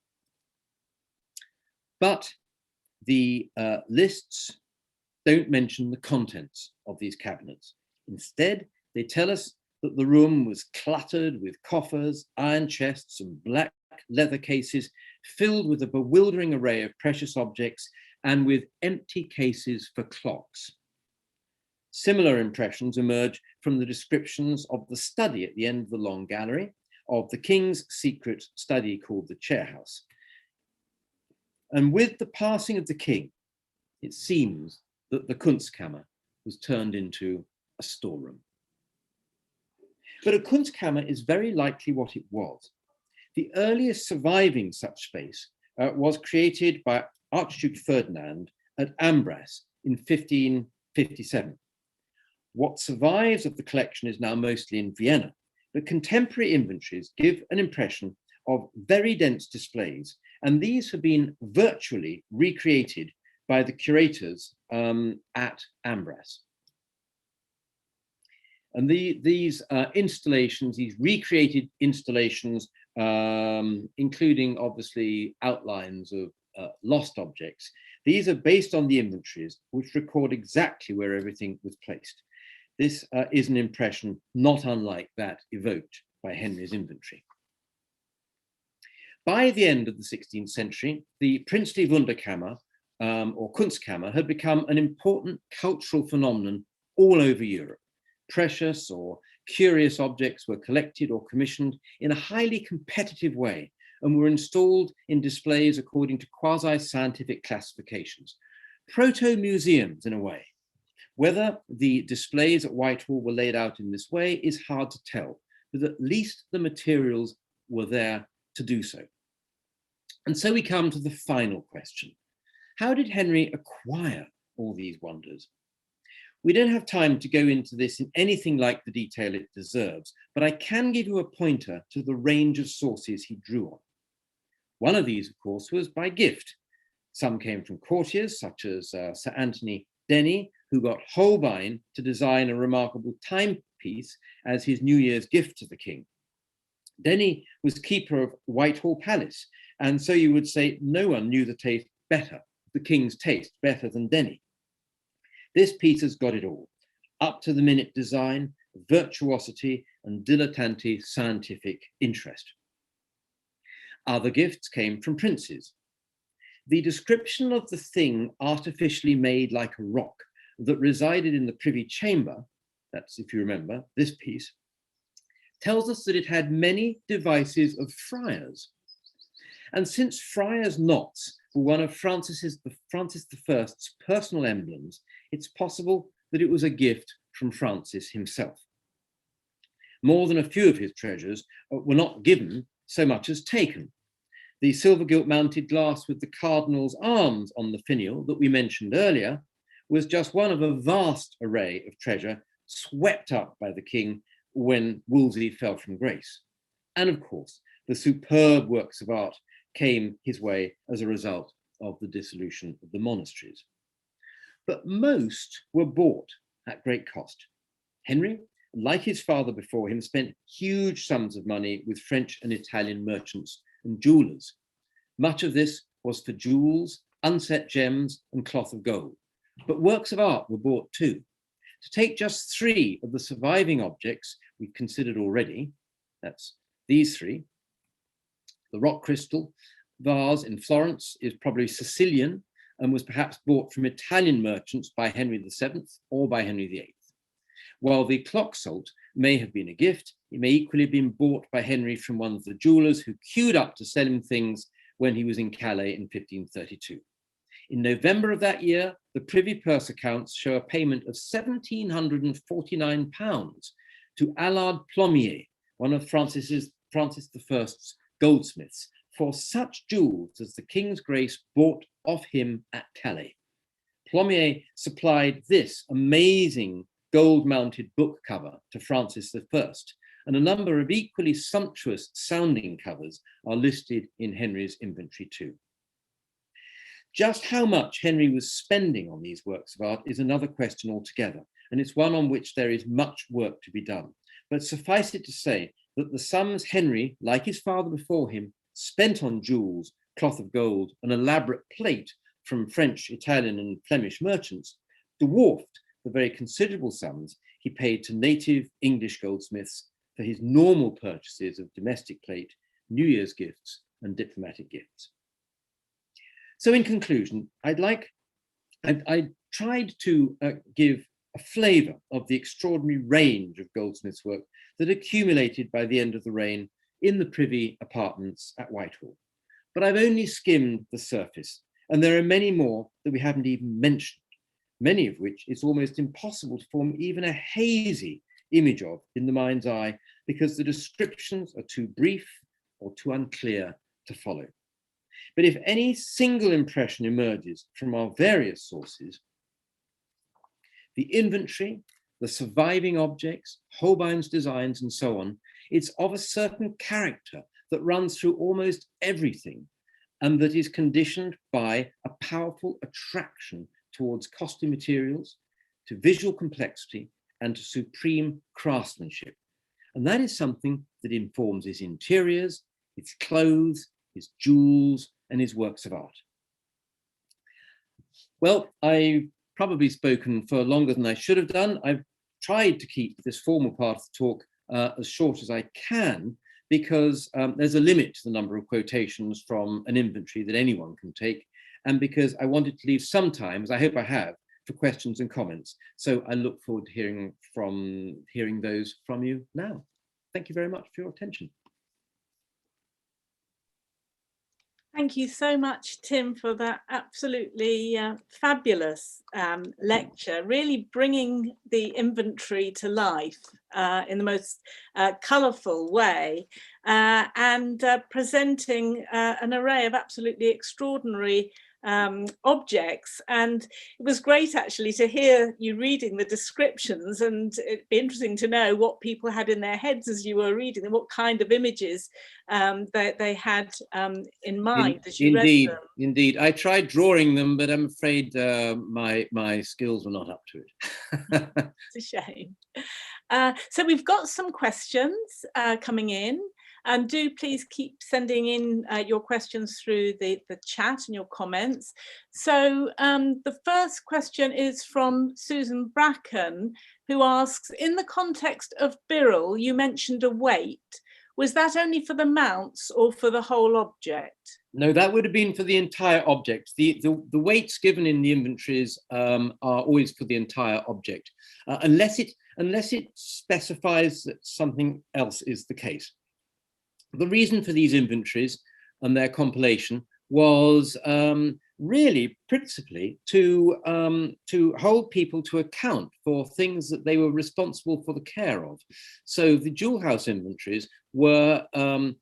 But the lists don't mention the contents of these cabinets. Instead, they tell us that the room was cluttered with coffers, iron chests, and black leather cases filled with a bewildering array of precious objects and with empty cases for clocks. Similar impressions emerge from the descriptions of the study at the end of the long gallery, of the king's secret study called the chair house. And with the passing of the king, it seems that the Kunstkammer was turned into a storeroom. But a Kunstkammer is very likely what it was. The earliest surviving such space was created by Archduke Ferdinand at Ambras in 1557. What survives of the collection is now mostly in Vienna, but contemporary inventories give an impression of very dense displays, and these have been virtually recreated by the curators at Ambras. And these installations, these recreated installations, including obviously outlines of lost objects, these are based on the inventories which record exactly where everything was placed. This is an impression not unlike that evoked by Henry's inventory. By the end of the 16th century, the princely Wunderkammer or Kunstkammer had become an important cultural phenomenon all over Europe. Precious or curious objects were collected or commissioned in a highly competitive way and were installed in displays according to quasi-scientific classifications. Proto-museums in a way. Whether the displays at Whitehall were laid out in this way is hard to tell, but at least the materials were there to do so. And so we come to the final question. How did Henry acquire all these wonders? We don't have time to go into this in anything like the detail it deserves, but I can give you a pointer to the range of sources he drew on. One of these, of course, was by gift. Some came from courtiers, such as Sir Anthony Denny, who got Holbein to design a remarkable timepiece as his New Year's gift to the king. Denny was keeper of Whitehall Palace, and so you would say no one knew the king's taste better than Denny. This piece has got it all: up-to-the-minute design, virtuosity, and dilettante scientific interest. Other gifts came from princes. The description of the thing artificially made like a rock that resided in the privy chamber, that's, if you remember, this piece, tells us that it had many devices of friars. And since friars' knots were one of Francis I's personal emblems, it's possible that it was a gift from Francis himself. More than a few of his treasures were not given so much as taken. The silver gilt mounted glass with the cardinal's arms on the finial that we mentioned earlier was just one of a vast array of treasure swept up by the king when Wolsey fell from grace. And of course, the superb works of art came his way as a result of the dissolution of the monasteries. But most were bought at great cost. Henry, like his father before him, spent huge sums of money with French and Italian merchants and jewelers. Much of this was for jewels, unset gems, and cloth of gold. But works of art were bought too. To take just three of the surviving objects we've considered already, that's these three. The rock crystal vase in Florence is probably Sicilian and was perhaps bought from Italian merchants by Henry VII or by Henry VIII. While the clock salt may have been a gift, it may equally have been bought by Henry from one of the jewelers who queued up to sell him things when he was in Calais in 1532. In November of that year, the Privy Purse accounts show a payment of £1,749 to Allard Plomier, one of Francis I's goldsmiths, for such jewels as the King's Grace bought of him at Calais. Plomier supplied this amazing gold-mounted book cover to Francis I, and a number of equally sumptuous sounding covers are listed in Henry's inventory too. Just how much Henry was spending on these works of art is another question altogether, and it's one on which there is much work to be done. But suffice it to say that the sums Henry, like his father before him, spent on jewels, cloth of gold, and elaborate plate from French, Italian, and Flemish merchants dwarfed the very considerable sums he paid to native English goldsmiths for his normal purchases of domestic plate, New Year's gifts, and diplomatic gifts. So in conclusion, I tried to give a flavour of the extraordinary range of goldsmiths' work that accumulated by the end of the reign in the privy apartments at Whitehall. But I've only skimmed the surface, and there are many more that we haven't even mentioned, many of which it's almost impossible to form even a hazy image of in the mind's eye because the descriptions are too brief or too unclear to follow. But if any single impression emerges from our various sources, the inventory, the surviving objects, Holbein's designs, and so on, it's of a certain character that runs through almost everything and that is conditioned by a powerful attraction towards costly materials, to visual complexity, and to supreme craftsmanship. And that is something that informs his interiors, his clothes, his jewels, and his works of art. Well, I've probably spoken for longer than I should have done. I've tried to keep this formal part of the talk as short as I can because there's a limit to the number of quotations from an inventory that anyone can take, and because I wanted to leave some time, as I hope I have, for questions and comments. So I look forward to hearing those from you now. Thank you very much for your attention. Thank you so much, Tim, for that absolutely fabulous lecture, really bringing the inventory to life in the most colourful way and presenting an array of absolutely extraordinary objects. And it was great actually to hear you reading the descriptions, and it'd be interesting to know what people had in their heads as you were reading and what kind of images they had in mind as you read them. Indeed. I tried drawing them, but I'm afraid my skills were not up to it. It's a shame. So we've got some questions coming in, and do please keep sending in your questions through the chat and your comments. So the first question is from Susan Bracken, who asks, in the context of Birrell, you mentioned a weight. Was that only for the mounts or for the whole object? No, that would have been for the entire object. The weights given in the inventories are always for the entire object, unless it specifies that something else is the case. The reason for these inventories and their compilation was really principally to hold people to account for things that they were responsible for the care of. So the jewel house inventories were like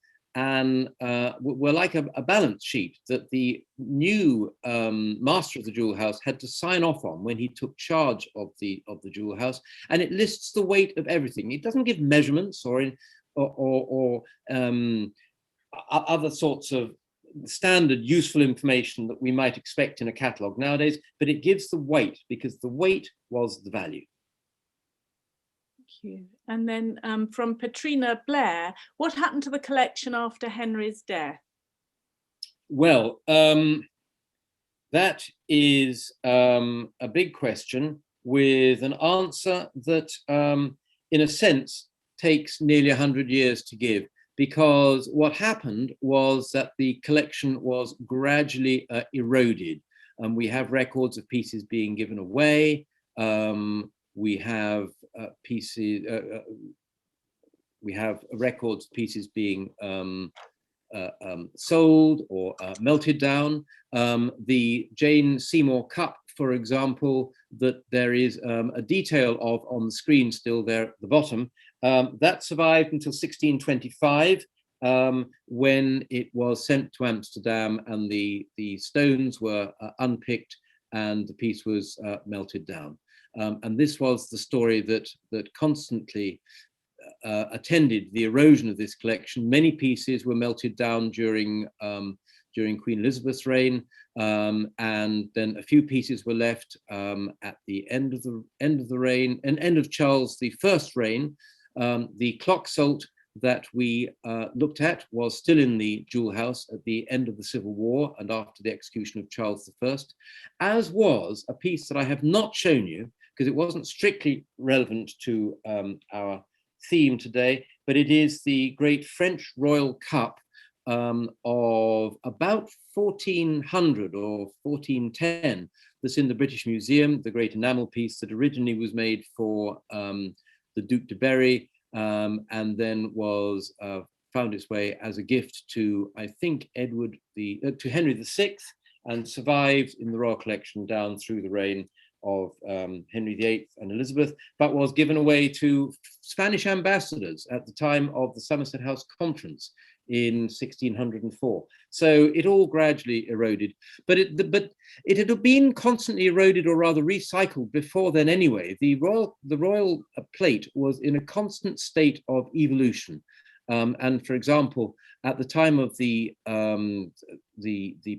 a balance sheet that the new master of the jewel house had to sign off on when he took charge of the jewel house, and it lists the weight of everything. It doesn't give measurements or other sorts of standard useful information that we might expect in a catalogue nowadays, but it gives the weight because the weight was the value. Thank you. And then from Patrina Blair, what happened to the collection after Henry's death? Well, that is a big question with an answer that, in a sense, takes nearly 100 years to give, because what happened was that the collection was gradually eroded. We have records of pieces being given away. We have records of pieces being sold or melted down. The Jane Seymour cup, for example, that there is a detail of on the screen still there at the bottom, that survived until 1625, when it was sent to Amsterdam and the stones were unpicked and the piece was melted down. And this was the story that constantly attended the erosion of this collection. Many pieces were melted down during Queen Elizabeth's reign, and then a few pieces were left at the end of the reign and end of Charles I's reign. The clock salt that we looked at was still in the jewel house at the end of the Civil War and after the execution of Charles I, as was a piece that I have not shown you because it wasn't strictly relevant to our theme today, but it is the great French royal cup of about 1400 or 1410 that's in the British Museum, the great enamel piece that originally was made for the Duc de Berry, and then was found its way as a gift to, I think, to Henry VI, and survived in the royal collection down through the reign of Henry VIII and Elizabeth, but was given away to Spanish ambassadors at the time of the Somerset House Conference in 1604. So it all gradually eroded, but it had been constantly eroded, or rather recycled, before then anyway. The royal plate was in a constant state of evolution, and for example, at the time of the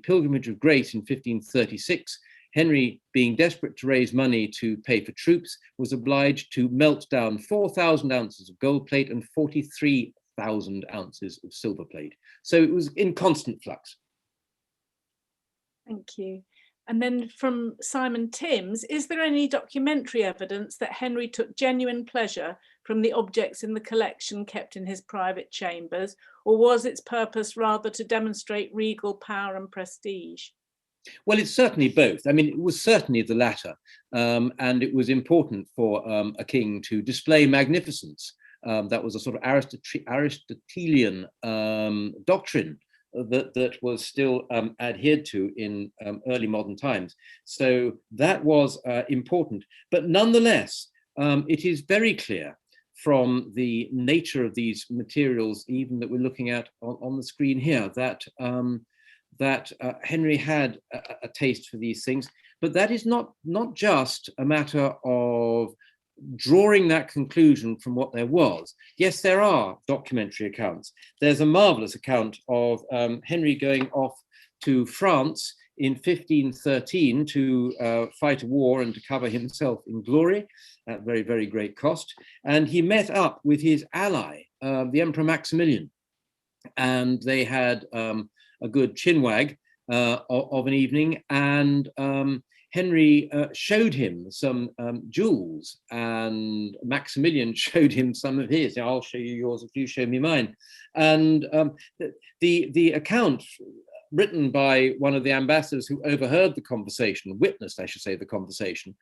Pilgrimage of Grace in 1536, Henry, being desperate to raise money to pay for troops, was obliged to melt down 4,000 ounces of gold plate and 43,000 ounces of silver plate. So it was in constant flux. Thank you. And then from Simon Timms, is there any documentary evidence that Henry took genuine pleasure from the objects in the collection kept in his private chambers, or was its purpose rather to demonstrate regal power and prestige? Well, it's certainly both. I mean, it was certainly the latter, and it was important for a king to display magnificence. That was a sort of Aristotelian doctrine that was still adhered to in early modern times. So that was important. But nonetheless, it is very clear from the nature of these materials, even that we're looking at on the screen here, that that Henry had a taste for these things, but that is not just a matter of drawing that conclusion from what there was. Yes, there are documentary accounts. There's a marvelous account of Henry going off to France in 1513 to fight a war and to cover himself in glory at very, very great cost. And he met up with his ally, the Emperor Maximilian, and they had a good chinwag of an evening, and Henry showed him some jewels, and Maximilian showed him some of his. I'll show you yours if you show me mine. And the account written by one of the ambassadors who overheard the conversation, witnessed, I should say, the conversation,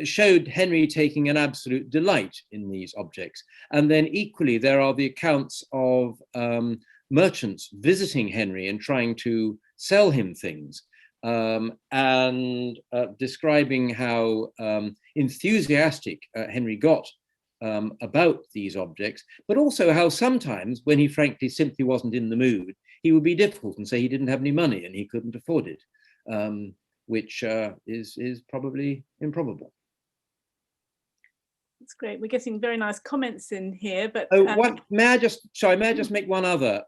showed Henry taking an absolute delight in these objects. And then equally, there are the accounts of merchants visiting Henry and trying to sell him things, and describing how enthusiastic Henry got about these objects, but also how sometimes, when he frankly simply wasn't in the mood, he would be difficult and say he didn't have any money and he couldn't afford it, which is probably improbable. That's great. We're getting very nice comments in here, but may I just make one other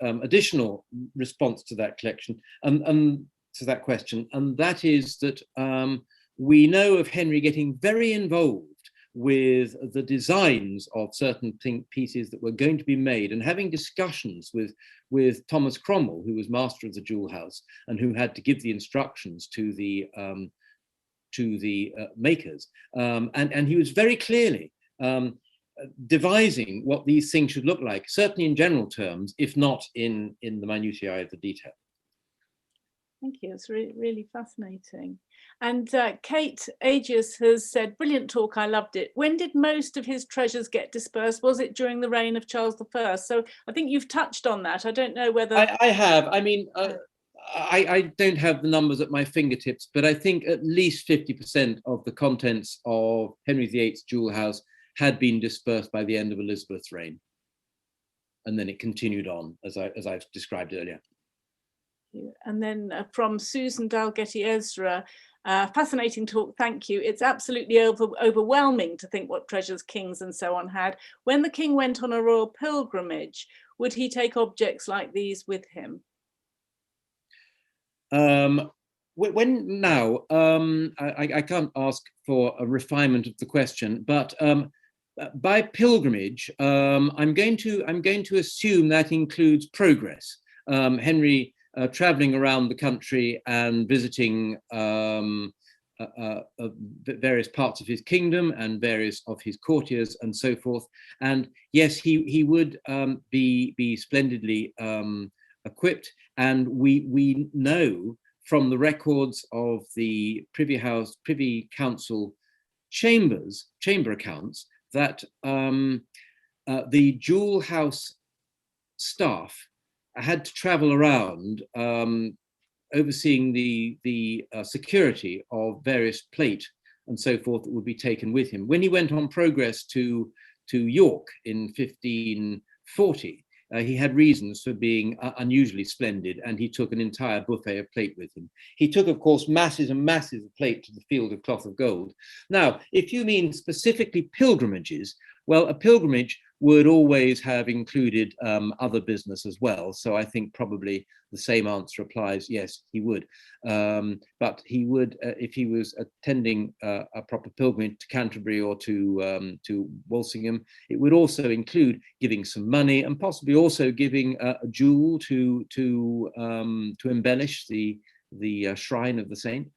additional response to that collection and to that question, and that is that we know of Henry getting very involved with the designs of certain pieces that were going to be made, and having discussions with Thomas Cromwell, who was master of the jewel house and who had to give the instructions to the makers, and he was very clearly devising what these things should look like, certainly in general terms, if not in the minutiae of the detail. Thank you. It's really fascinating. And Kate Agius has said, brilliant talk, I loved it. When did most of his treasures get dispersed? Was it during the reign of Charles I? So I think you've touched on that. I don't know whether... I have. I mean, I don't have the numbers at my fingertips, but I think at least 50% of the contents of Henry VIII's jewel house had been dispersed by the end of Elizabeth's reign. And then it continued on, as I've described earlier. And then from Susan Dalgetty Ezra, fascinating talk, thank you. It's absolutely overwhelming to think what treasures kings and so on had. When the king went on a royal pilgrimage, would he take objects like these with him? I can't ask for a refinement of the question, but by pilgrimage, I'm going to assume that includes progress. Henry traveling around the country and visiting various parts of his kingdom and various of his courtiers and so forth. And yes, he would be splendidly equipped. And we know from the records of the Privy Council chamber accounts that the jewel house staff had to travel around overseeing the security of various plate and so forth that would be taken with him. When he went on progress to York in 1540, he had reasons for being unusually splendid, and he took an entire buffet of plate with him. He took, of course, masses and masses of plate to the field of cloth of gold. Now, if you mean specifically pilgrimages, well, a pilgrimage would always have included other business as well. So I think probably the same answer applies. Yes, he would. But he would, if he was attending a proper pilgrimage to Canterbury or to Walsingham, it would also include giving some money and possibly also giving a jewel to embellish the shrine of the saint.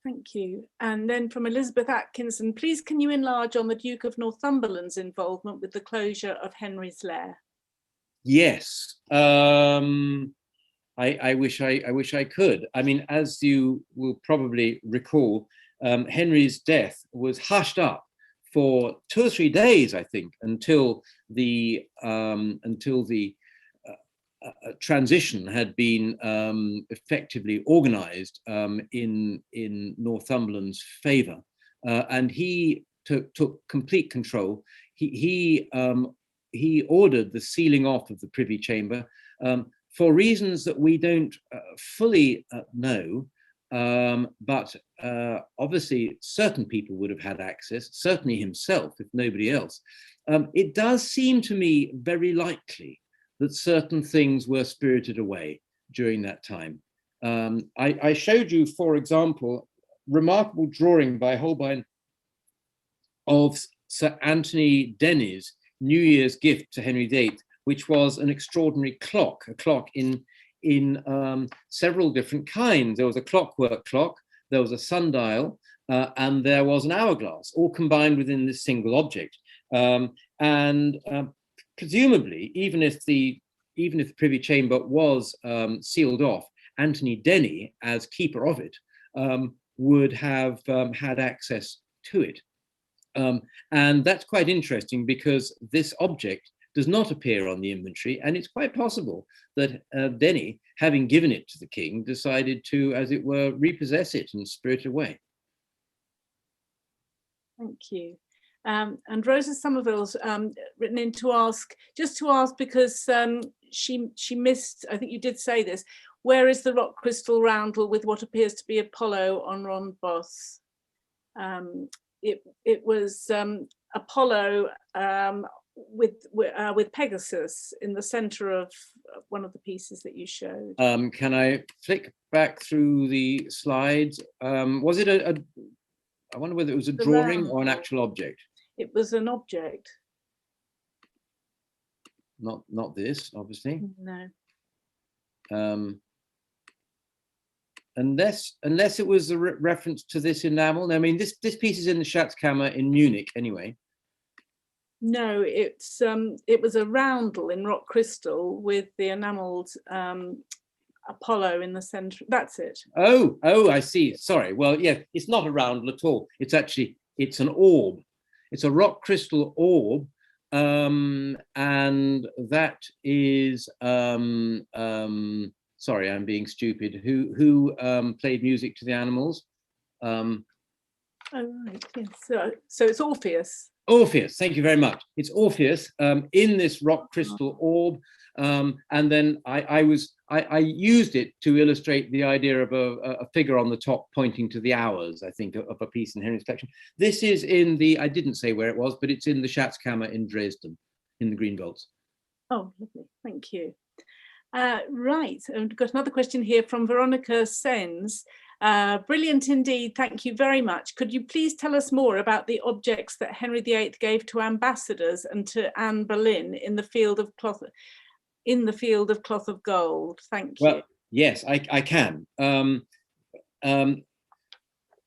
Thank you. And then from Elizabeth Atkinson, please can you enlarge on the Duke of Northumberland's involvement with the closure of Henry's lair? Yes, I wish I could. I mean, as you will probably recall, Henry's death was hushed up for 2 or 3 days, I think, until the transition had been effectively organized in Northumberland's favor, and he took complete control. He ordered the sealing off of the Privy Chamber, for reasons that we don't fully know, but obviously certain people would have had access, certainly himself, if nobody else. It does seem to me very likely that certain things were spirited away during that time. I showed you, for example, remarkable drawing by Holbein of Sir Anthony Denny's New Year's gift to Henry VIII, which was an extraordinary clock, a clock in several different kinds. There was a clockwork clock, there was a sundial, and there was an hourglass, all combined within this single object. Presumably, even if the Privy Chamber was sealed off, Anthony Denny, as keeper of it, would have had access to it. And that's quite interesting because this object does not appear on the inventory, and it's quite possible that Denny, having given it to the king, decided to, as it were, repossess it and spirit it away. Thank you. And Rosa Somerville's written in to ask, because she missed, I think you did say this, where is the rock crystal roundel with what appears to be Apollo on rhombus? It was Apollo with Pegasus in the center of one of the pieces that you showed. Can I flick back through the slides? Was it I wonder whether it was a drawing or an actual object. It was an object. Not this, obviously. No. Unless it was a reference to this enamel. I mean, this piece is in the Schatzkammer in Munich, anyway. No, it was a roundel in rock crystal with the enameled Apollo in the center. That's it. Oh, I see. Sorry. Well, yeah, it's not a roundel at all. It's an orb. It's a rock crystal orb, and that is sorry, I'm being stupid. Who played music to the animals? Oh right, yes. So it's Orpheus. Orpheus, thank you very much. It's Orpheus in this rock crystal orb, and then I used it to illustrate the idea of a figure on the top pointing to the hours, I think, of a piece in Henry's collection. This is in the, I didn't say where it was, but it's in the Schatzkammer in Dresden, in the green vaults. Oh, lovely, thank you. Right, and we've got another question here from Veronica Sens. Brilliant indeed, thank you very much. Could you please tell us more about the objects that Henry VIII gave to ambassadors and to Anne Boleyn in the field of cloth of gold? Thank you. Well, yes, I can. First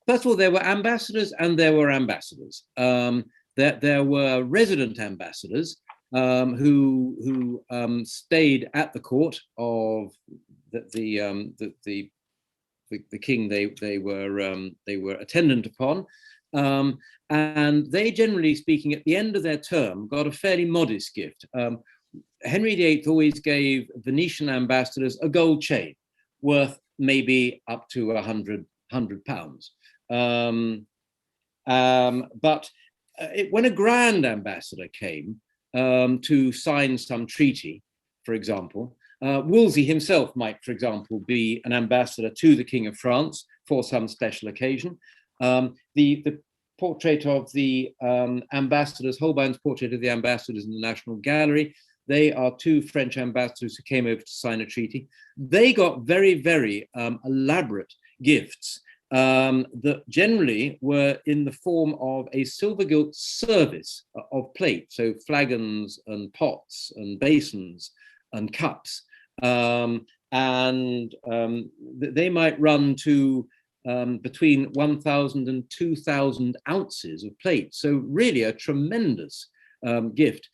of all, there were ambassadors and there were ambassadors. There were resident ambassadors who stayed at the court of the king they were attendant upon, and they, generally speaking, at the end of their term got a fairly modest gift. Henry VIII always gave Venetian ambassadors a gold chain worth maybe up to £100. But when a grand ambassador came to sign some treaty, for example, Wolsey himself might, for example, be an ambassador to the King of France for some special occasion. The portrait of the ambassadors, Holbein's portrait of the ambassadors in the National Gallery, they are two French ambassadors who came over to sign a treaty. They got very, very elaborate gifts that generally were in the form of a silver gilt service of plate, so flagons and pots and basins and cups. They might run to between 1,000 and 2,000 ounces of plate. So really a tremendous gift.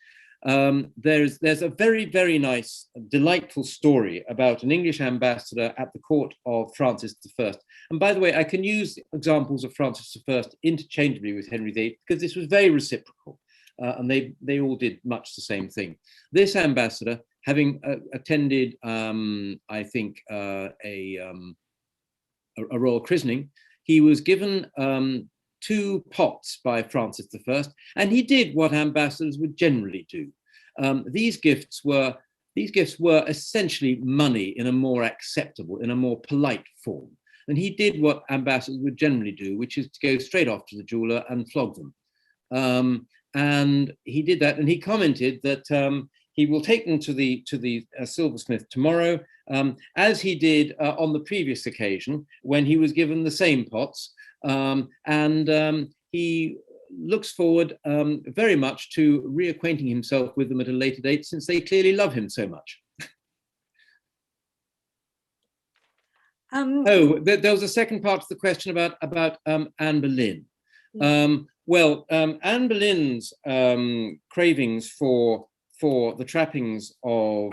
There's a very, very nice, delightful story about an English ambassador at the court of Francis I. And by the way, I can use examples of Francis I interchangeably with Henry VIII because this was very reciprocal, and they all did much the same thing. This ambassador, having attended, I think, a royal christening, he was given 2 pots by Francis I, and he did what ambassadors would generally do. These gifts were these gifts were essentially money in a more acceptable, in a more polite form. And he did what ambassadors would generally do, which is to go straight off to the jeweler and flog them. And he did that, and he commented that he will take them to the silversmith tomorrow, as he did on the previous occasion when he was given the same pots. He looks forward very much to reacquainting himself with them at a later date, since they clearly love him so much. There was a second part to the question about Anne Boleyn. Anne Boleyn's cravings for the trappings of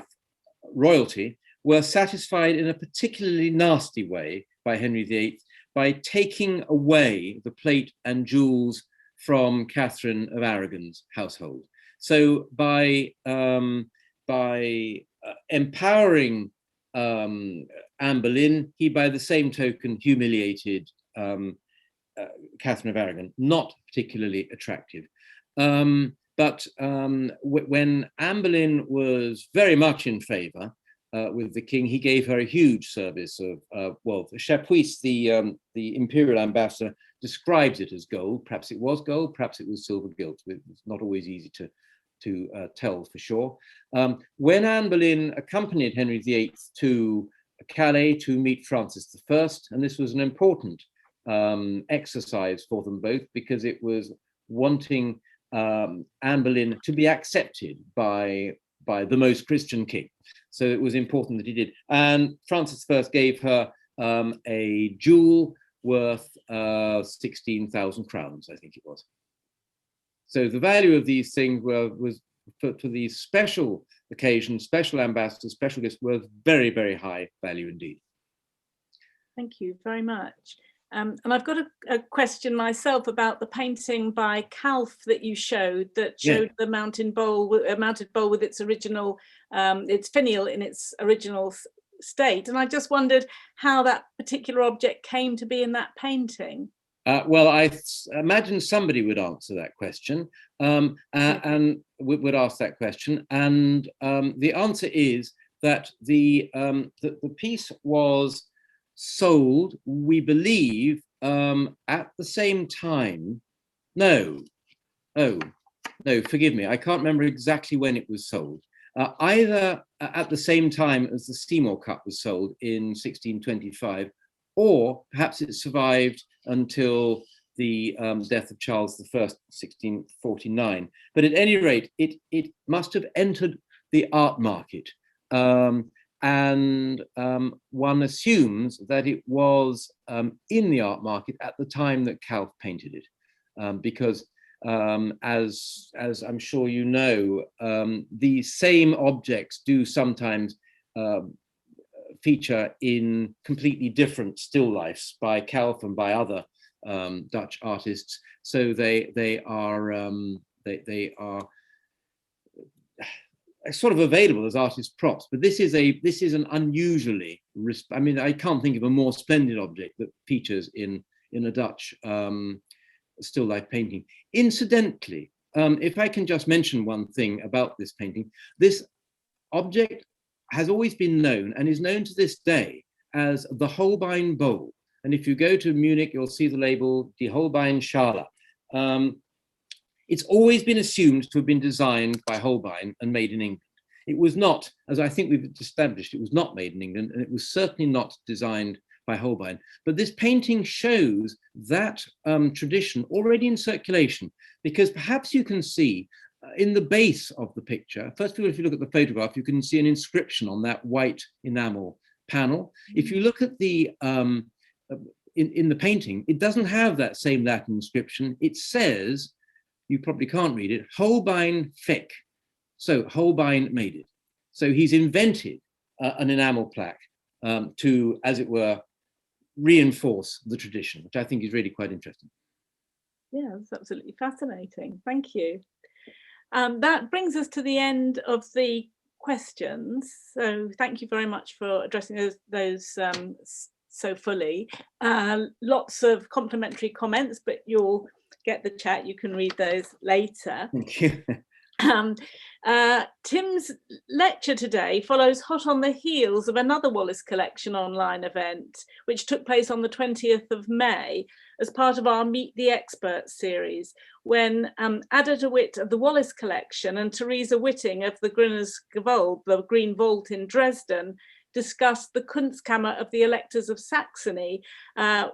royalty were satisfied in a particularly nasty way by Henry VIII by taking away the plate and jewels from Catherine of Aragon's household. So by empowering Anne Boleyn, he by the same token humiliated Catherine of Aragon, not particularly attractive. But when Anne Boleyn was very much in favor with the king, he gave her a huge service of, Chapuis, the imperial ambassador, describes it as gold. Perhaps it was gold, perhaps it was silver gilt. It's not always easy to tell for sure. When Anne Boleyn accompanied Henry VIII to Calais to meet Francis I, and this was an important exercise for them both, because it was wanting Anne Boleyn to be accepted by the most Christian king. So it was important that he did. And Francis I gave her a jewel worth 16,000 crowns, I think it was. So the value of these things was for these special occasions, special ambassadors, special gifts, were very, very high value indeed. Thank you very much. And I've got a question myself about the painting by Calf that you showed, that showed the mounted bowl with its original, its finial in its original state. And I just wondered how that particular object came to be in that painting. Well, I imagine somebody would answer that question and would ask that question. And the answer is that the piece was sold, we believe, at the same time. No, forgive me, I can't remember exactly when it was sold. Either at the same time as the Seymour Cup was sold in 1625, or perhaps it survived until the death of Charles I, 1649. But at any rate, it must have entered the art market. And one assumes that it was in the art market at the time that Calf painted it, because as I'm sure you know, the same objects do sometimes feature in completely different still lifes by Calf and by other Dutch artists. So they are sort of available as artist props. But this is an unusually, I mean, I can't think of a more splendid object that features in a Dutch still life painting. Incidentally, if I can just mention one thing about this painting, this object has always been known and is known to this day as the Holbein bowl. And if you go to Munich, you'll see the label, Die Holbein Schale. It's always been assumed to have been designed by Holbein and made in England. It was not, as I think we've established, it was not made in England, and it was certainly not designed by Holbein. But this painting shows that tradition already in circulation, because perhaps you can see in the base of the picture, first of all, if you look at the photograph, you can see an inscription on that white enamel panel. If you look at the in the painting, it doesn't have that same Latin inscription. It says, you probably can't read it, Holbein fec. So Holbein made it. So he's invented an enamel plaque to, as it were, reinforce the tradition, which I think is really quite interesting. Yeah, that's absolutely fascinating. Thank you. That brings us to the end of the questions. So thank you very much for addressing those so fully. Lots of complimentary comments, but you'll get the chat. You can read those later. Thank you. Tim's lecture today follows hot on the heels of another Wallace Collection online event, which took place on the 20th of May as part of our Meet the Experts series, when Ada de Witt of the Wallace Collection and Theresa Whitting of the the Green Vault in Dresden, discussed the Kunstkammer of the Electors of Saxony,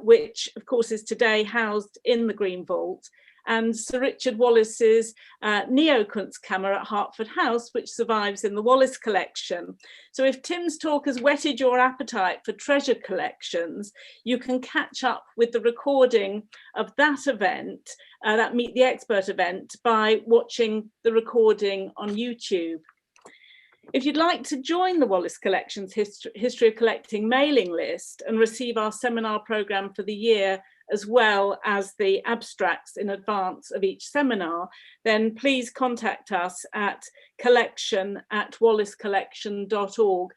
which of course is today housed in the Green Vault, and Sir Richard Wallace's Neo-Kunstkammer at Hertford House, which survives in the Wallace Collection. So if Tim's talk has whetted your appetite for treasure collections, you can catch up with the recording of that event, that Meet the Expert event, by watching the recording on YouTube. If you'd like to join the Wallace Collection's History of Collecting mailing list and receive our seminar programme for the year, as well as the abstracts in advance of each seminar, then please contact us at collection@wallacecollection.org.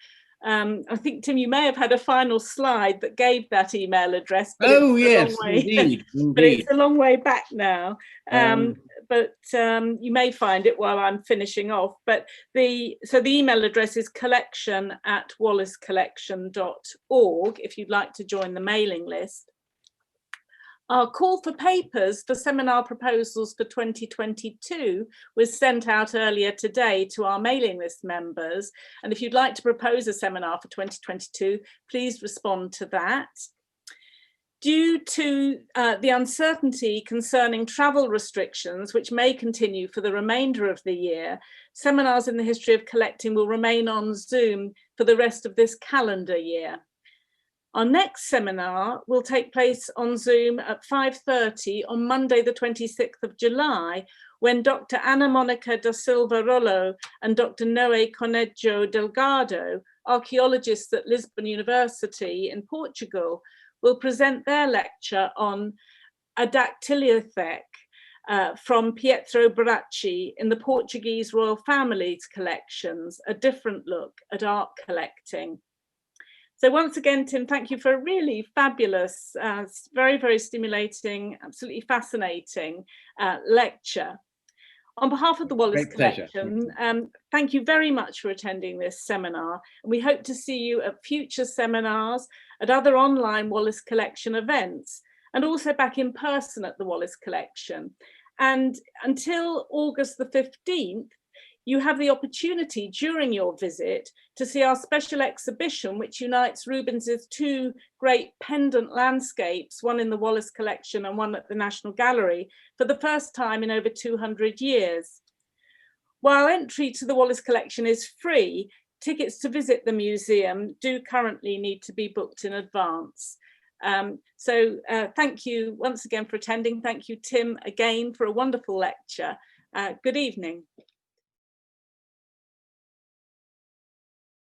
I think, Tim, you may have had a final slide that gave that email address. But oh, yes, indeed. But it's a long way back now. But you may find it while I'm finishing off. But the email address is collection@wallacecollection.org if you'd like to join the mailing list. Our call for papers for seminar proposals for 2022 was sent out earlier today to our mailing list members. And if you'd like to propose a seminar for 2022, please respond to that. Due to the uncertainty concerning travel restrictions, which may continue for the remainder of the year, seminars in the history of collecting will remain on Zoom for the rest of this calendar year. Our next seminar will take place on Zoom at 5:30 on Monday, the 26th of July, when Dr. Ana Monica da Silva Rollo and Dr. Noé Conejo Delgado, archaeologists at Lisbon University in Portugal, will present their lecture on a dactylothek from Pietro Bracci in the Portuguese royal family's collections, a different look at art collecting. So once again, Tim, thank you for a really fabulous, very, very stimulating, absolutely fascinating lecture. On behalf of the Wallace Collection, thank you very much for attending this seminar. We hope to see you at future seminars, at other online Wallace Collection events, and also back in person at the Wallace Collection. And until August the 15th, you have the opportunity during your visit to see our special exhibition, which unites Rubens's two great pendant landscapes, one in the Wallace Collection and one at the National Gallery, for the first time in over 200 years. While entry to the Wallace Collection is free, tickets to visit the museum do currently need to be booked in advance. Thank you once again for attending. Thank you, Tim, again for a wonderful lecture. Good evening.